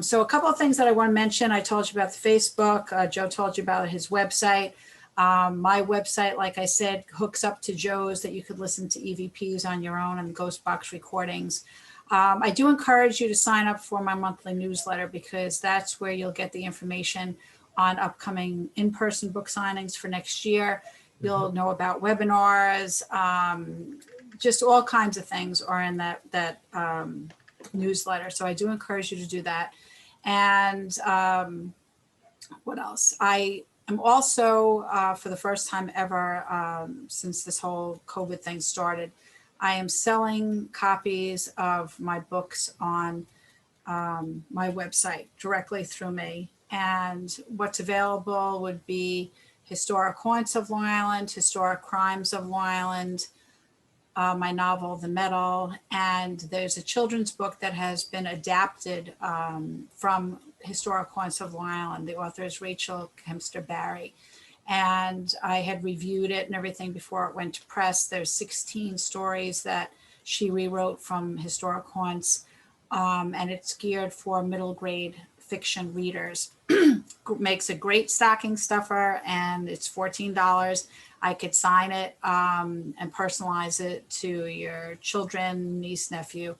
So a couple of things that I want to mention. I told you about the Facebook. Joe told you about his website. My website, like I said, hooks up to Joe's, that you could listen to EVPs on your own and Ghost Box recordings. I do encourage you to sign up for my monthly newsletter, because that's where you'll get the information on upcoming in-person book signings for next year. You'll know about webinars, just all kinds of things are in that newsletter. So I do encourage you to do that. And what else? I am also, for the first time ever, since this whole COVID thing started, I am selling copies of my books on my website directly through me. And what's available would be Historic Haunts of Long Island, Historic Crimes of Long Island, my novel, The Metal, and there's a children's book that has been adapted from Historic Haunts of Long Island. The author is Rachel Kempster Barry. And I had reviewed it and everything before it went to press. There's 16 stories that she rewrote from Historic Haunts, and it's geared for middle grade fiction readers. Makes a great stocking stuffer, and it's $14. I could sign it and personalize it to your children, niece, nephew,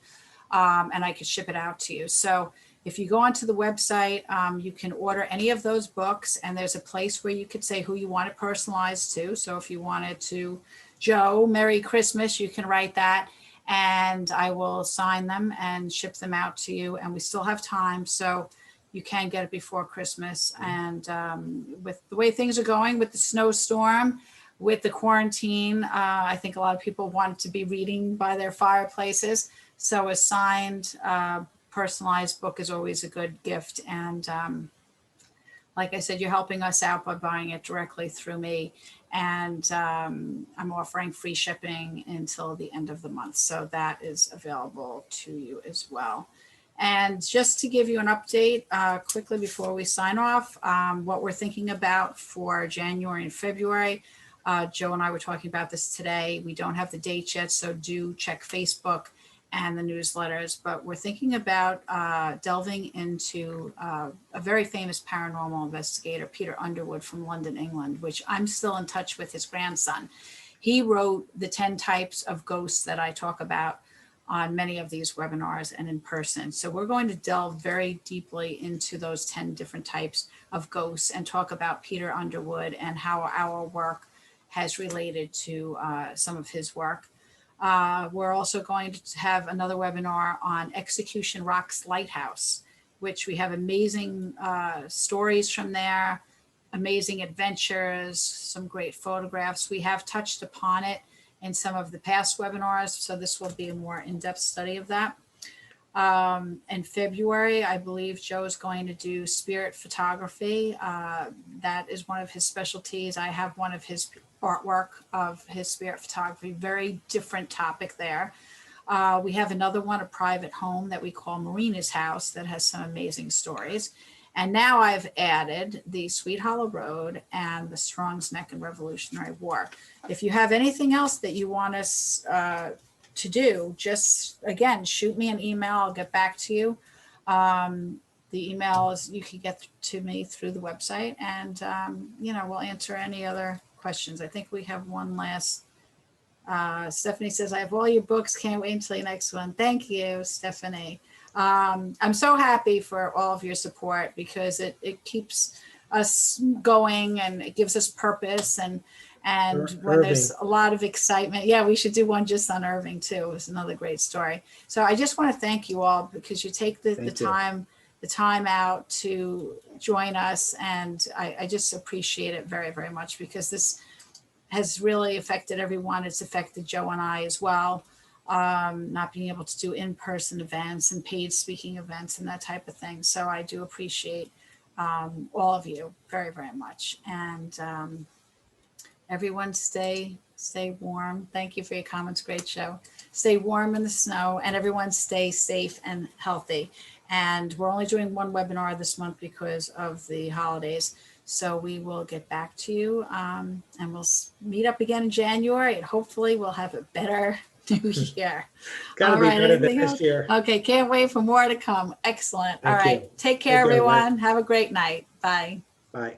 and I could ship it out to you. So if you go onto the website, you can order any of those books, and there's a place where you could say who you want it personalized to. So if you wanted to, Joe, Merry Christmas, you can write that, and I will sign them and ship them out to you. And we still have time, so you can get it before Christmas. And with the way things are going with the snowstorm, with the quarantine, I think a lot of people want to be reading by their fireplaces. So a signed, personalized book is always a good gift. And like I said, you're helping us out by buying it directly through me. And I'm offering free shipping until the end of the month. So that is available to you as well. And just to give you an update quickly before we sign off, what we're thinking about for January and February. Joe and I were talking about this today. We don't have the dates yet, so do check Facebook and the newsletters. But we're thinking about delving into a very famous paranormal investigator, Peter Underwood from London, England, which I'm still in touch with his grandson. He wrote the 10 types of ghosts that I talk about on many of these webinars and in person. So we're going to delve very deeply into those 10 different types of ghosts and talk about Peter Underwood and how our work has related to some of his work. We're also going to have another webinar on Execution Rock's Lighthouse, which we have amazing stories from there, amazing adventures, some great photographs. We have touched upon it in some of the past webinars, so this will be a more in-depth study of that. In February, I believe Joe is going to do spirit photography. That is one of his specialties. I have one of his artwork of his spirit photography, very different topic there. We have another one, a private home that we call Marina's House, that has some amazing stories. And now I've added the Sweet Hollow Road and the Strong's Neck and Revolutionary War. If you have anything else that you want us to do, just, again, shoot me an email. I'll get back to you. The email is, you can get to me through the website, and, we'll answer any other questions. I think we have one last. Stephanie says, I have all your books. Can't wait until the next one. Thank you, Stephanie. I'm so happy for all of your support, because it keeps us going, and it gives us purpose, and when there's a lot of excitement. Yeah, we should do one just on Irving too. It's another great story. So I just want to thank you all, because you take the time out to join us, and I just appreciate it very, very much, because this has really affected everyone. It's affected Joe and I as well. Not being able to do in-person events and paid speaking events and that type of thing. So I do appreciate all of you very, very much. And everyone stay Stay warm. Thank you for your comments. Great show. Stay warm in the snow, and everyone stay safe and healthy. And we're only doing one webinar this month because of the holidays. So we will get back to you, and we'll meet up again in January, and hopefully we'll have a better new year. Gotta All be right, better than anything this else? year. Okay, can't wait for more to come. Excellent. All Thank right. you. Take care, Take care, everyone. everyone. Have a great night. Bye. Bye.